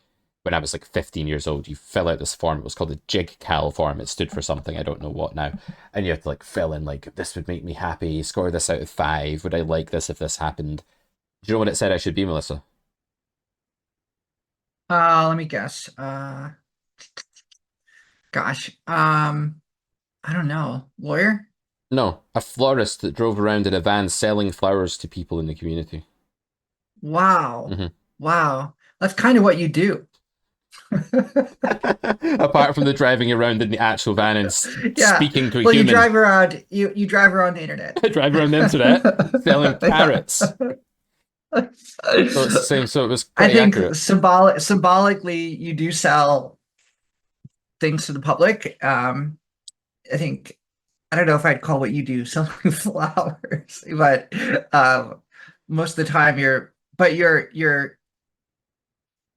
When I was like 15 years old, you fill out this form. It was called the JIG-CAL form. It stood for something, I don't know what now. And you have to like fill in like this would make me happy, score this out of 5. Would I like this if this happened? Do you know what it said I should be, Melissa? Let me guess. Gosh. I don't know. Lawyer? No, a florist that drove around in a van selling flowers to people in the community. Wow. Hmm. Wow. That's kind of what you do. Apart from the driving around in the actual van and Yeah. speaking to a Well, you human, drive around, you drive around the internet. I drive around the internet selling Yeah. parrots. So it's the same. So it was I pretty think accurate. symbolically you do sell things to the public. I think I don't know if I'd call what you do selling flowers, but um, most of the time you're.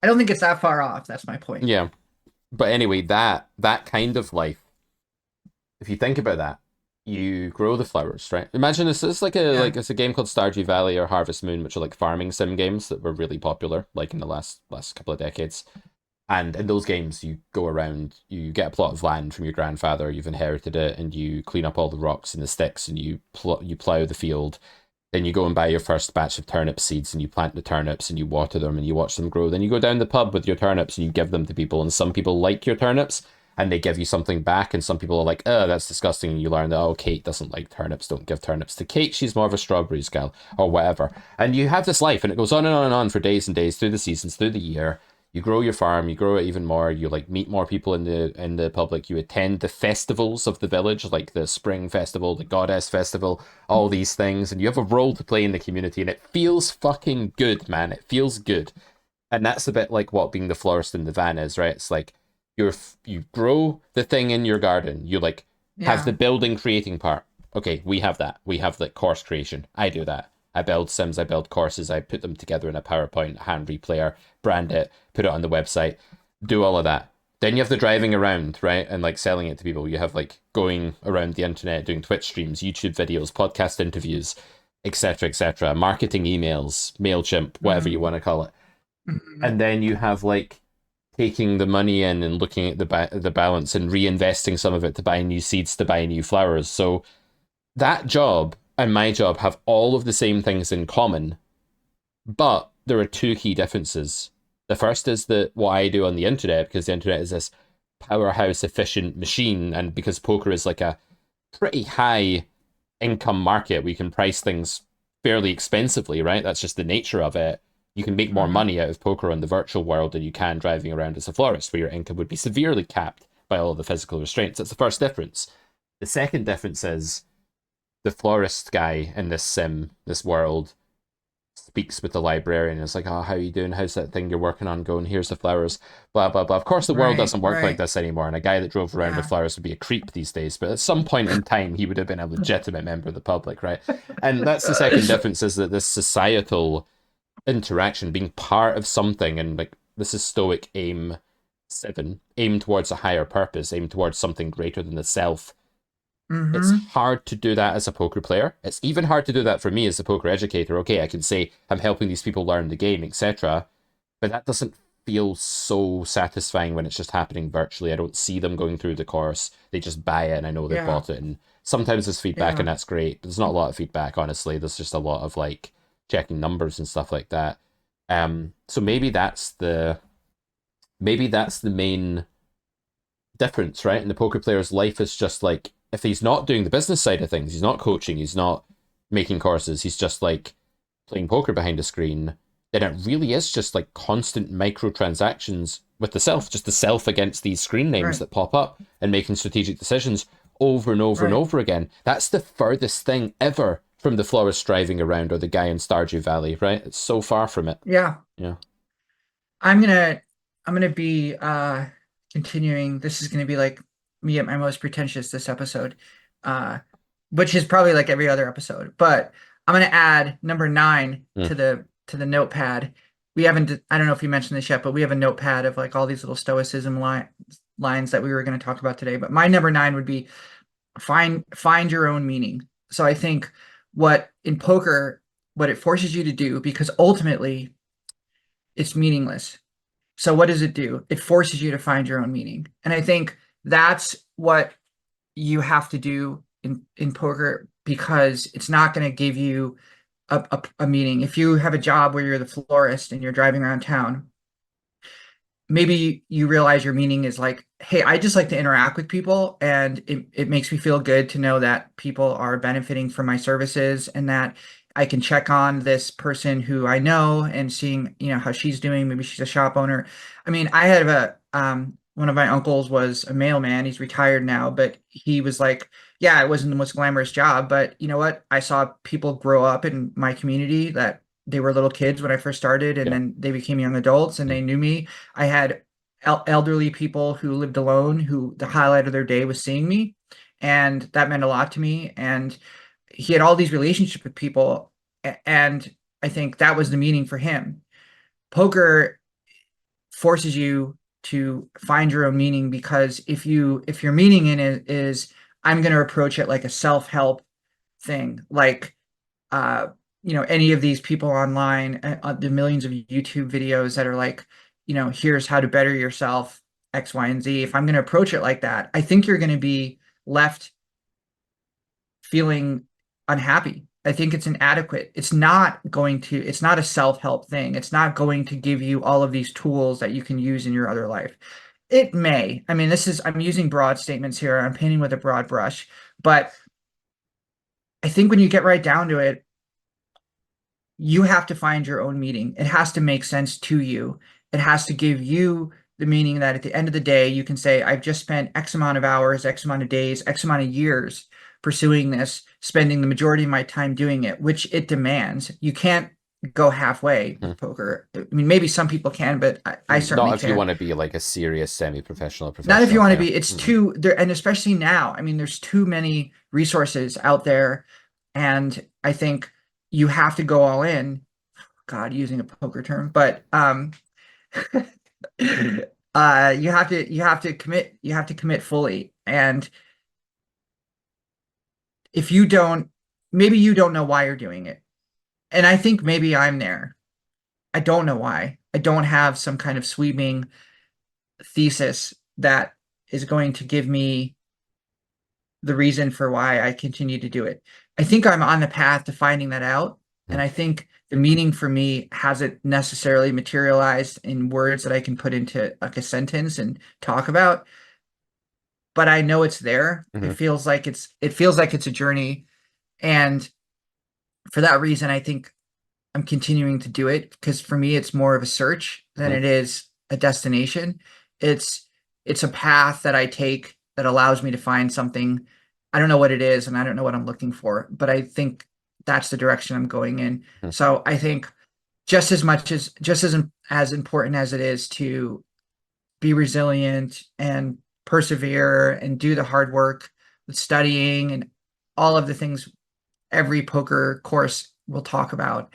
I don't think it's that far off. That's my point. Yeah. But anyway, that kind of life, if you think about that, you grow the flowers, right? Imagine this is Yeah. like it's a game called Stardew Valley or Harvest Moon, which are like farming sim games that were really popular, like in the last couple of decades. And in those games, you go around, you get a plot of land from your grandfather, you've inherited it, and you clean up all the rocks and the sticks, and you plow the field. Then you go and buy your first batch of turnip seeds, and you plant the turnips, and you water them, and you watch them grow. Then you go down the pub with your turnips, and you give them to people. And some people like your turnips, and they give you something back. And some people are like, "Oh, that's disgusting." And you learn that, oh, Kate doesn't like turnips. Don't give turnips to Kate. She's more of a strawberries gal, or whatever. And you have this life, and it goes on and on and on for days and days through the seasons, through the year. You grow your farm, you grow it even more. You like meet more people in the public. You attend the festivals of the village, like the spring festival, the goddess festival, all these things, and you have a role to play in the community, and it feels fucking good, man. It feels good, and that's a bit like what being the florist in the van is, right? It's like you grow the thing in your garden. You like have Yeah. the building creating part. Okay, we have that. We have the course creation. I do that. I build sims, I build courses, I put them together in a PowerPoint, hand replayer, brand it, put it on the website, do all of that. Then you have the driving around, right? And like selling it to people. You have like going around the internet, doing Twitch streams, YouTube videos, podcast interviews, etc., etc., marketing emails, MailChimp, whatever you Hmm. want to call it. Hmm. And then you have like taking the money in and looking at the balance and reinvesting some of it to buy new seeds, to buy new flowers. So that job and my job have all of the same things in common, but there are two key differences. The first is that what I do on the internet, because the internet is this powerhouse efficient machine, and because poker is like a pretty high income market, we can price things fairly expensively, right? That's just the nature of it. You can make more Hmm. money out of poker in the virtual world than you can driving around as a florist, where your income would be severely capped by all of the physical restraints. That's the first difference. The second difference is the florist guy in this sim, this world, speaks with the librarian. It's like, oh, how are you doing? How's that thing you're working on going? Here's the flowers, blah, blah, blah. Of course, the world Right. doesn't work like Right. this anymore. And a guy that drove around with Yeah. flowers would be a creep these days. But at some point in time, he would have been a legitimate member of the public, right? And that's the second difference is that this societal interaction, being part of something, and like this is Stoic aim 7, aim towards a higher purpose, aim towards something greater than the self. It's Hmm. hard to do that as a poker player. It's even hard to do that for me as a poker educator. Okay, I can say I'm helping these people learn the game, etc. But that doesn't feel so satisfying when it's just happening virtually. I don't see them going through the course. They just buy it and I know they've Yeah. bought it. And sometimes there's feedback Yeah. and that's great. But there's not a lot of feedback, honestly. There's just a lot of like checking numbers and stuff like that. So maybe that's the main difference, right? And the poker player's life is just like if he's not doing the business side of things, he's not coaching, he's not making courses, he's just like playing poker behind a screen, then it really is just like constant microtransactions with the self, just the self against these screen names Right. that pop up and making strategic decisions over and over and Right. over again. That's the furthest thing ever from the florist driving around or the guy in Stardew Valley, right? It's so far from it. Yeah. Yeah. I'm gonna I'm gonna be continuing. This is gonna be like me at my most pretentious this episode. Uh which is probably like every other episode. But I'm gonna add number 9 Mm. to the notepad. We haven't I don't know if you mentioned this yet, but we have a notepad of like all these little stoicism lines that we were going to talk about today. But my number 9 would be find your own meaning. So I think what in poker, what it forces you to do, because ultimately it's meaningless. So what does it do? It forces you to find your own meaning. And I think that's what you have to do in poker because it's not going to give you a meaning. If you have a job where you're the florist and you're driving around town, maybe you realize your meaning is like, hey, I just like to interact with people and it makes me feel good to know that people are benefiting from my services and that I can check on this person who I know and seeing, how she's doing. Maybe she's a shop owner. I mean, I had one of my uncles was a mailman. He's retired now, but he was like, yeah, it wasn't the most glamorous job, but you know what? I saw people grow up in my community that they were little kids when I first started, and Yeah. then they became young adults and Mm. they knew me. I had elderly people who lived alone who the highlight of their day was seeing me. and that meant a lot to me. And he had all these relationships with people, and I think that was the meaning for him. Poker forces you to find your own meaning, because if your meaning in it is I'm going to approach it like a self-help thing, like uh any of these people online, the millions of YouTube videos that are like, here's how to better yourself, X, Y, and Z. If I'm going to approach it like that, I think you're going to be left feeling unhappy. I think it's inadequate. It's not a self-help thing. It's not going to give you all of these tools that you can use in your other life. It may. I mean, I'm using broad statements here. I'm painting with a broad brush, but I think when you get right down to it, you have to find your own meaning. It has to make sense to you. It has to give you the meaning that at the end of the day, you can say, I've just spent X amount of hours, X amount of days, X amount of years pursuing this, spending the majority of my time doing it, which it demands. You can't go halfway Hmm. with poker. I mean, maybe some people can, but I certainly Not if you can't. want to be like a serious semi-professional Not if you professional want to player. be, it's Mm-hmm. too there, and especially now. I mean, there's too many resources out there, and I think you have to go all in. God, using a poker term, but you have to commit fully. And if you don't, maybe you don't know why you're doing it. And I think maybe I'm there. I don't know why. I don't have some kind of sweeping thesis that is going to give me the reason for why I continue to do it. I think I'm on the path to finding that out. And I think the meaning for me hasn't necessarily materialized in words that I can put into like a sentence and talk about, but I know it's there. Mm-hmm. It feels like it's a journey. And for that reason, I think I'm continuing to do it, because for me, it's more of a search than Mm-hmm. it is a destination. It's it's a path that I take that allows me to find something. I don't know what it is, and I don't know what I'm looking for, but I think that's the direction I'm going in. So I think just as important as it is to be resilient and persevere and do the hard work with studying and all of the things every poker course will talk about,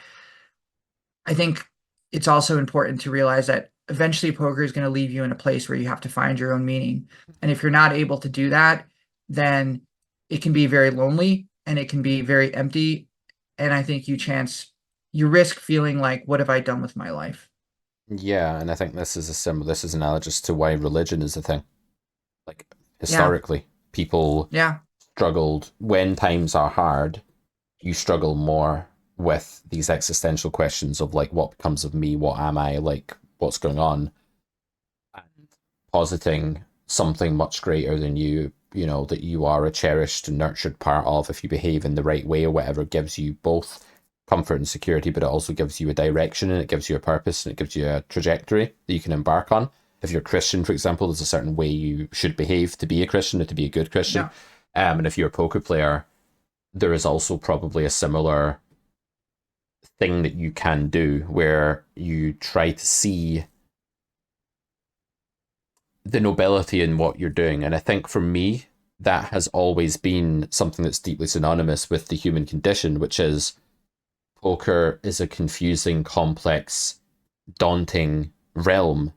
I think it's also important to realize that eventually poker is going to leave you in a place where you have to find your own meaning. And if you're not able to do that, then it can be very lonely and it can be very empty. And I think you risk feeling like, what have I done with my life? Yeah, and I think this is analogous to why religion is a thing. Like Yeah. historically, people Yeah. struggled when times are hard. You struggle more with these existential questions of like, what becomes of me? What am I? Like, what's going on? And positing something much greater than you. You know that you are a cherished and nurtured part of if you behave in the right way or whatever, gives you both comfort and security, but it also gives you a direction and it gives you a purpose and it gives you a trajectory that you can embark on. If you're a Christian, for example, there's a certain way you should behave to be a Christian or to be a good Christian. Yeah. And if you're a poker player, there is also probably a similar thing that you can do where you try to see the nobility in what you're doing. And I think for me, that has always been something that's deeply synonymous with the human condition, which is poker is a confusing, complex, daunting realm.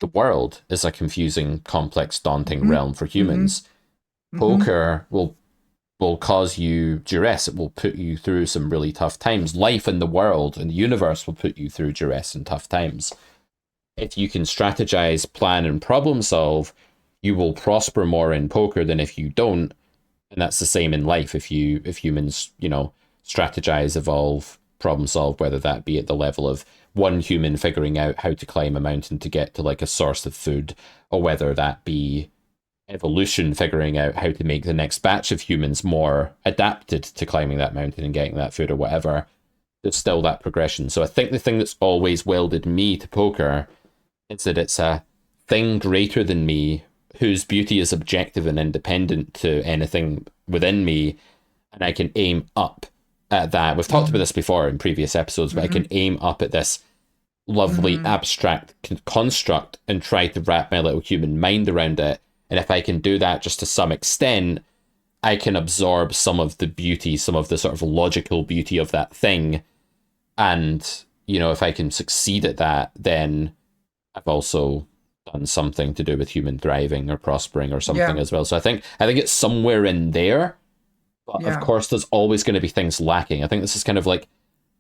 The world is a confusing, complex, daunting Hmm. realm for Hmm. humans. Hmm. Poker will cause you duress. It will put you through some really tough times. Life in the world and the universe will put you through duress and tough times. If you can strategize, plan, and problem solve, you will prosper more in poker than if you don't. And that's the same in life. If humans, strategize, evolve, problem solve, whether that be at the level of one human figuring out how to climb a mountain to get to like a source of food, or whether that be evolution figuring out how to make the next batch of humans more adapted to climbing that mountain and getting that food or whatever, there's still that progression. So I think the thing that's always welded me to poker is that it's a thing greater than me whose beauty is objective and independent to anything within me, and I can aim up at that. We've talked about Hmm. this before in previous episodes, but I Hmm. can aim up at this lovely Hmm. abstract construct and try to wrap my little human mind around it. And if I can do that just to some extent, I can absorb some of the beauty, some of the sort of logical beauty of that thing. And, if I can succeed at that, then I've also done something to do with human thriving or prospering or something Yeah. as well. So I think it's somewhere in there, but of Yeah. course there's always going to be things lacking. I think this is kind of like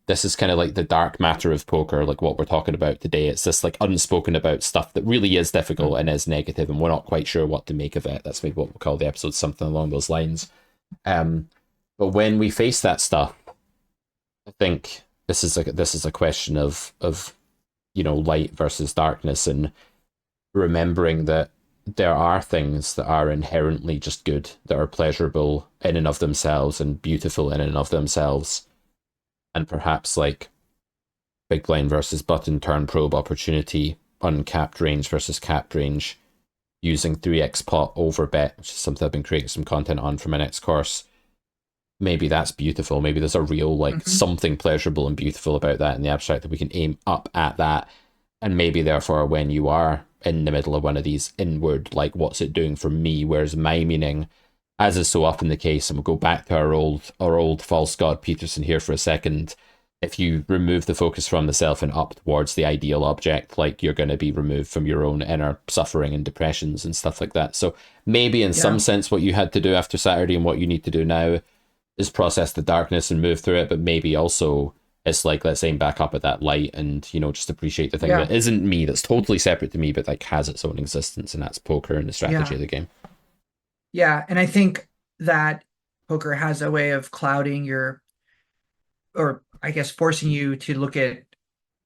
the dark matter of poker, like what we're talking about today. It's this like unspoken about stuff that really is difficult and is negative, and we're not quite sure what to make of it. That's maybe what we'll call the episode, something along those lines. Um, but when we face that stuff, I think this is a question of light versus darkness, and remembering that there are things that are inherently just good, that are pleasurable in and of themselves and beautiful in and of themselves, and perhaps like big blind versus button turn probe opportunity, uncapped range versus capped range, using 3x pot over bet, which is something I've been creating some content on for my next course. Maybe that's beautiful. Maybe there's a real like Hmm. something pleasurable and beautiful about that in the abstract, that we can aim up at that. And maybe therefore when you are in the middle of one of these inward, like what's it doing for me? Where's my meaning? As is so often the case, and we'll go back to our old false god Peterson here for a second. If you remove the focus from the self and up towards the ideal object, like you're going to be removed from your own inner suffering and depressions and stuff like that. So maybe in some Yeah. sense what you had to do after Saturday and what you need to do now is process the darkness and move through it, but maybe also it's like, let's aim back up at that light and just appreciate the thing Yeah. that isn't me, that's totally separate to me, but like has its own existence, and that's poker and the strategy Yeah. of the game. Yeah. And I think that poker has a way of clouding your, or I guess forcing you to look at,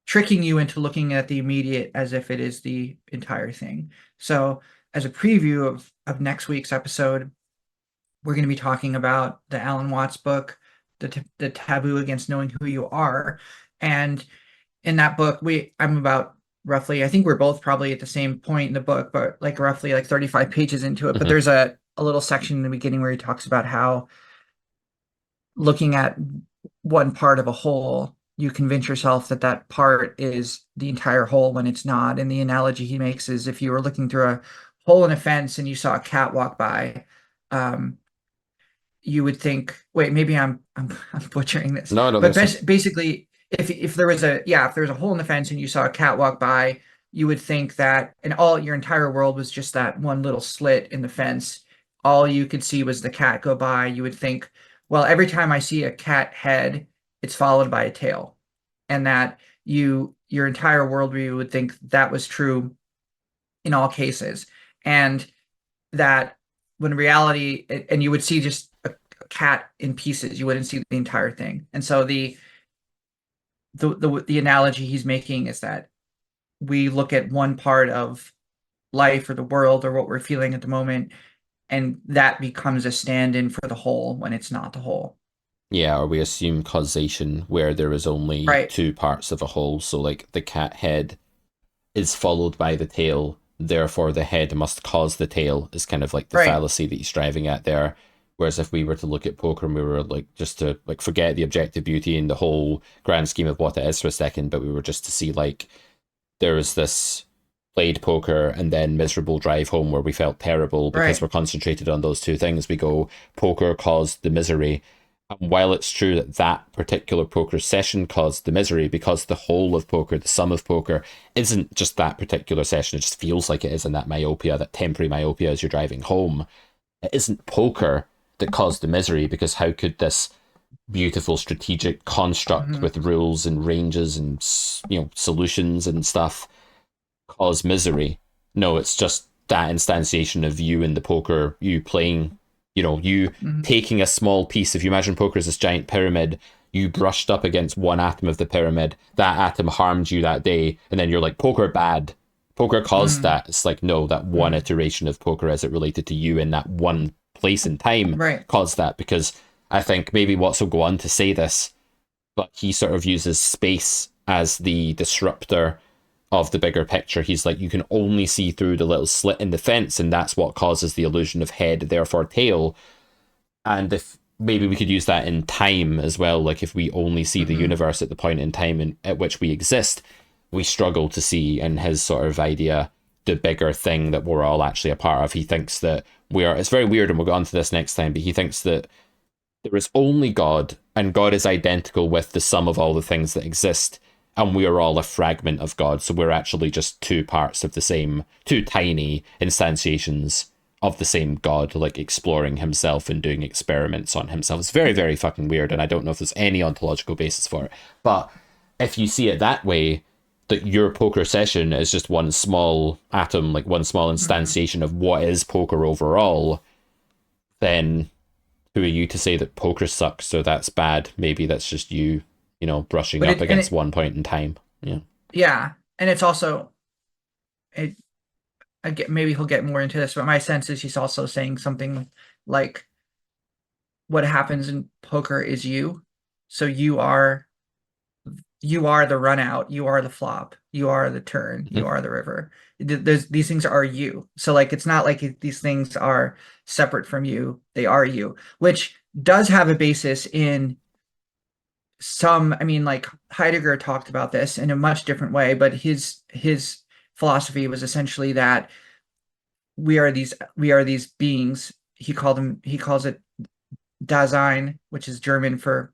tricking you into looking at the immediate as if it is the entire thing. So, as a preview of next week's episode, we're going to be talking about the Alan Watts book, the taboo against knowing who you are. And in that book, I'm about roughly, I think we're both probably at the same point in the book, but like roughly like 35 pages into it. But Mm-hmm. there's a little section in the beginning where he talks about how looking at one part of a whole, you convince yourself that that part is the entire whole when it's not. And the analogy he makes is if you were looking through a hole in a fence and you saw a cat walk by, um, you would think, wait, maybe I'm butchering this, No, I don't but think so. basically, if there was a hole in the fence and you saw a cat walk by, you would think that, and all your entire world was just that one little slit in the fence. All you could see was the cat go by. You would think, well, every time I see a cat head, it's followed by a tail, and that your entire worldview would think that was true in all cases, and that when reality, and you would see just a cat in pieces, you wouldn't see the entire thing. And so the analogy he's making is that we look at one part of life or the world or what we're feeling at the moment, and that becomes a stand-in for the whole when it's not the whole. Yeah, or we assume causation where there is only Right. two parts of a whole. So like the cat head is followed by the tail, therefore the head must cause the tail, is kind of like the Right. fallacy that he's striving at there. Whereas if we were to look at poker and we were like just to like forget the objective beauty and the whole grand scheme of what it is for a second, but we were just to see like there was this played poker and then miserable drive home where we felt terrible because Right. we're concentrated on those two things. We go, poker caused the misery. And while it's true that that particular poker session caused the misery, because the whole of poker, the sum of poker, isn't just that particular session, it just feels like it is in that myopia, that temporary myopia as you're driving home. It isn't poker that caused the misery, because how could this beautiful strategic construct Hmm. with rules and ranges and solutions and stuff cause misery? No, it's just that instantiation of you in the poker, you playing, you Hmm. taking a small piece. If you imagine poker as this giant pyramid, you brushed up against one atom of the pyramid, that atom harmed you that day, and then you're like, poker bad. Poker caused Hmm. that. It's like, no, that one Hmm. iteration of poker as it related to you in that one place and time Right. caused that. Because I think maybe Watts will go on to say this, but he sort of uses space as the disruptor of the bigger picture. He's like, you can only see through the little slit in the fence, and that's what causes the illusion of head, therefore tail. And if maybe we could use that in time as well, like if we only see the Hmm. universe at the point in time at which we exist, we struggle to see, in his sort of idea, the bigger thing that we're all actually a part of. He thinks that it's very weird, and we'll get onto this next time, but he thinks that there is only God, and God is identical with the sum of all the things that exist, and we are all a fragment of God, so we're actually just two parts of the same, two tiny instantiations of the same God, like exploring himself and doing experiments on himself. It's very, very fucking weird, and I don't know if there's any ontological basis for it. But if you see it that way, that your poker session is just one small atom, like one small instantiation of what is poker overall, then who are you to say that poker sucks or that's bad? Maybe that's just you, brushing But up against one point in time. Yeah. yeah, and it's also it. Maybe he'll get more into this, but my sense is he's also saying something like, "What happens in poker is you, so you are the run out, you are the flop, you are the turn, you are the river. These things are you. So like it's not like these things are separate from you, they are you, which does have a basis in some, I mean, like Heidegger talked about this in a much different way, but his philosophy was essentially that we are these beings. He calls it Dasein, which is German for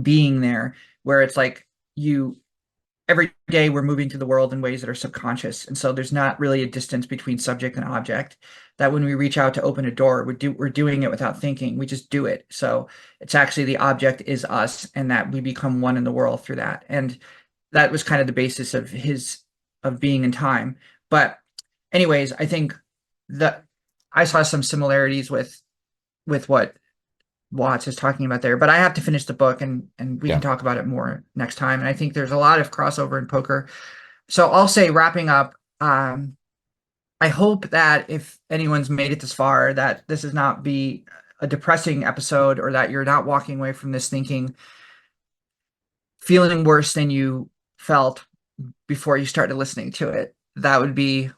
being there, where it's like you every day we're moving through the world in ways that are subconscious, and so there's not really a distance between subject and object. That when we reach out to open a door, we're doing it without thinking, we just do it. So it's actually the object is us, and that we become one in the world through that. And that was kind of the basis of being in time. But anyways, I think that I saw some similarities with what Watts is talking about there, but I have to finish the book, and we Yeah. can talk about it more next time. And I think there's a lot of crossover in poker. So I'll say, wrapping up, I hope that if anyone's made it this far, that this does not be a depressing episode, or that you're not walking away from this feeling worse than you felt before you started listening to it. That'd be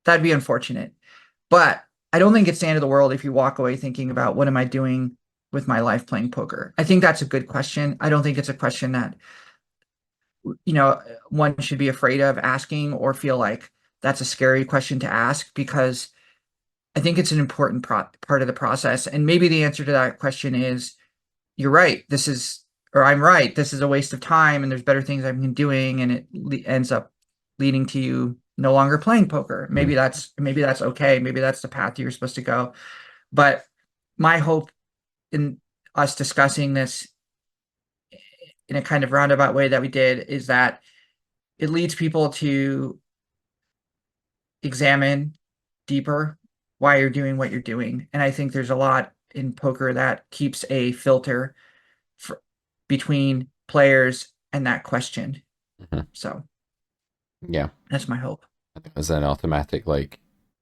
unfortunate. But I don't think it's the end of the world if you walk away thinking about, what am I doing with my life playing poker? I think that's a good question. I don't think it's a question that, one should be afraid of asking or feel like that's a scary question to ask, because I think it's an important part of the process. And maybe the answer to that question is, you're right. Or I'm right. This is a waste of time, and there's better things I've been doing. And it ends up leading to you no longer playing poker. Maybe that's okay. Maybe that's the path you're supposed to go. But my hope in us discussing this in a kind of roundabout way that we did is that it leads people to examine deeper why you're doing what you're doing. And I think there's a lot in poker that keeps a filter between players and that question. So Yeah. that's my hope. I think there's an automatic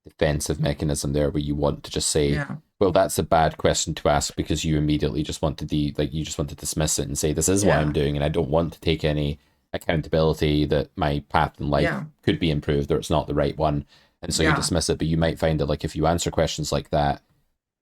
defensive mechanism there where you want to just say, Yeah. well, that's a bad question to ask, because you immediately just want to you just want to dismiss it and say, this is what I'm doing, and I don't want to take any accountability that my path in life could be improved, or it's not the right one. And so you dismiss it. But you might find that if you answer questions like that,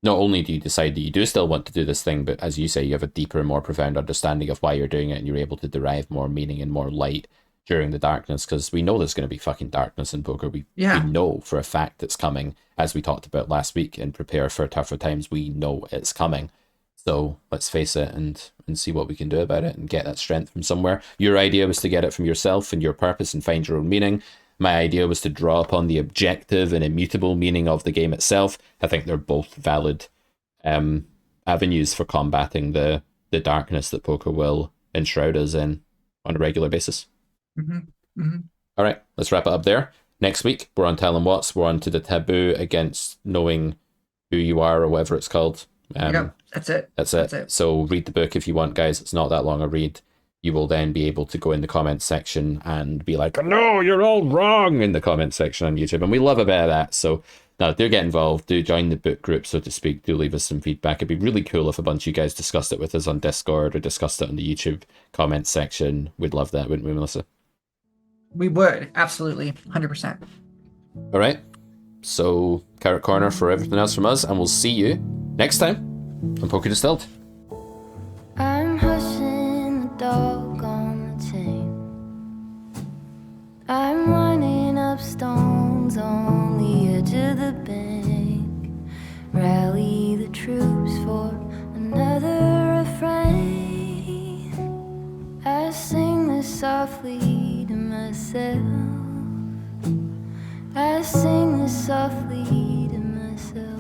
not only do you decide that you do still want to do this thing, but as you say, you have a deeper and more profound understanding of why you're doing it, and you're able to derive more meaning and more light during the darkness, because we know there's going to be fucking darkness in poker. We know for a fact it's coming, as we talked about last week in Prepare for Tougher Times. We know it's coming. So let's face it and see what we can do about it and get that strength from somewhere. Your idea was to get it from yourself and your purpose and find your own meaning. My idea was to draw upon the objective and immutable meaning of the game itself. I think they're both valid avenues for combating the darkness that poker will enshroud us in on a regular basis. All right, let's wrap it up there. Next week, we're on Tell 'em What's. We're on to the taboo against knowing who you are, or whatever it's called. That's it. That's it. So read the book if you want, guys. It's not that long a read. You will then be able to go in the comments section and be like, no, you're all wrong, in the comments section on YouTube. And we love a bit of that. So now do get involved. Do join the book group, so to speak. Do leave us some feedback. It'd be really cool if a bunch of you guys discussed it with us on Discord or discussed it on the YouTube comments section. We'd love that, wouldn't we, Melissa? We would. Absolutely. 100%. All right. So Carrot Corner for everything else from us, and we'll see you next time on Poker Distilled. I'm hushing the dog on the chain. I'm running up stone songs on the edge of the bank. Rally the troops for another refrain. I sing this softly to myself. I sing this softly to myself.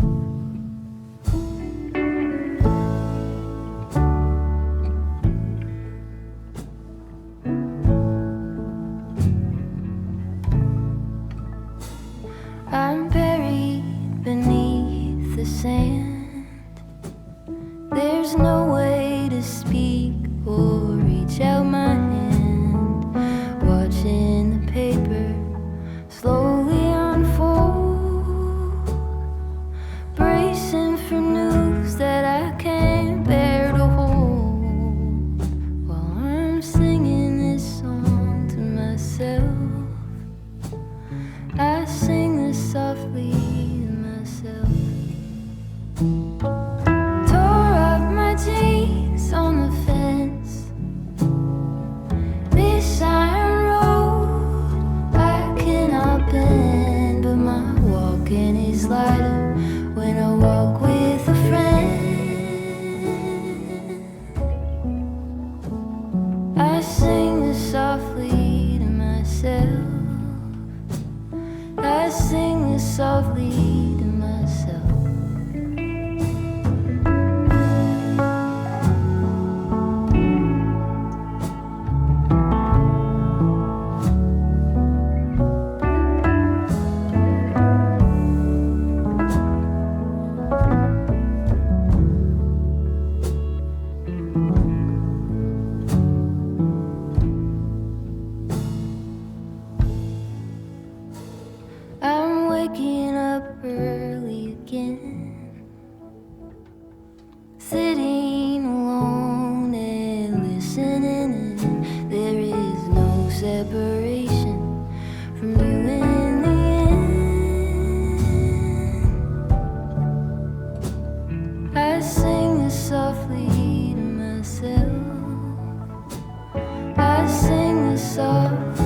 I'm buried beneath the sand. There's no way to speak or reach out my hand. Watching the paper slowly unfold, bracing for news that I can't bear to hold. While I'm singing this song to myself, I sing this softly to myself. Tore up my jeans on the fence. This iron road I cannot bend, but my walking is lighter when I walk with a friend. I sing this softly to myself. I sing this softly to myself. I'm waking up early again, sitting alone and listening in. There is no separation from you in the end. I sing this softly to myself. I sing this softly.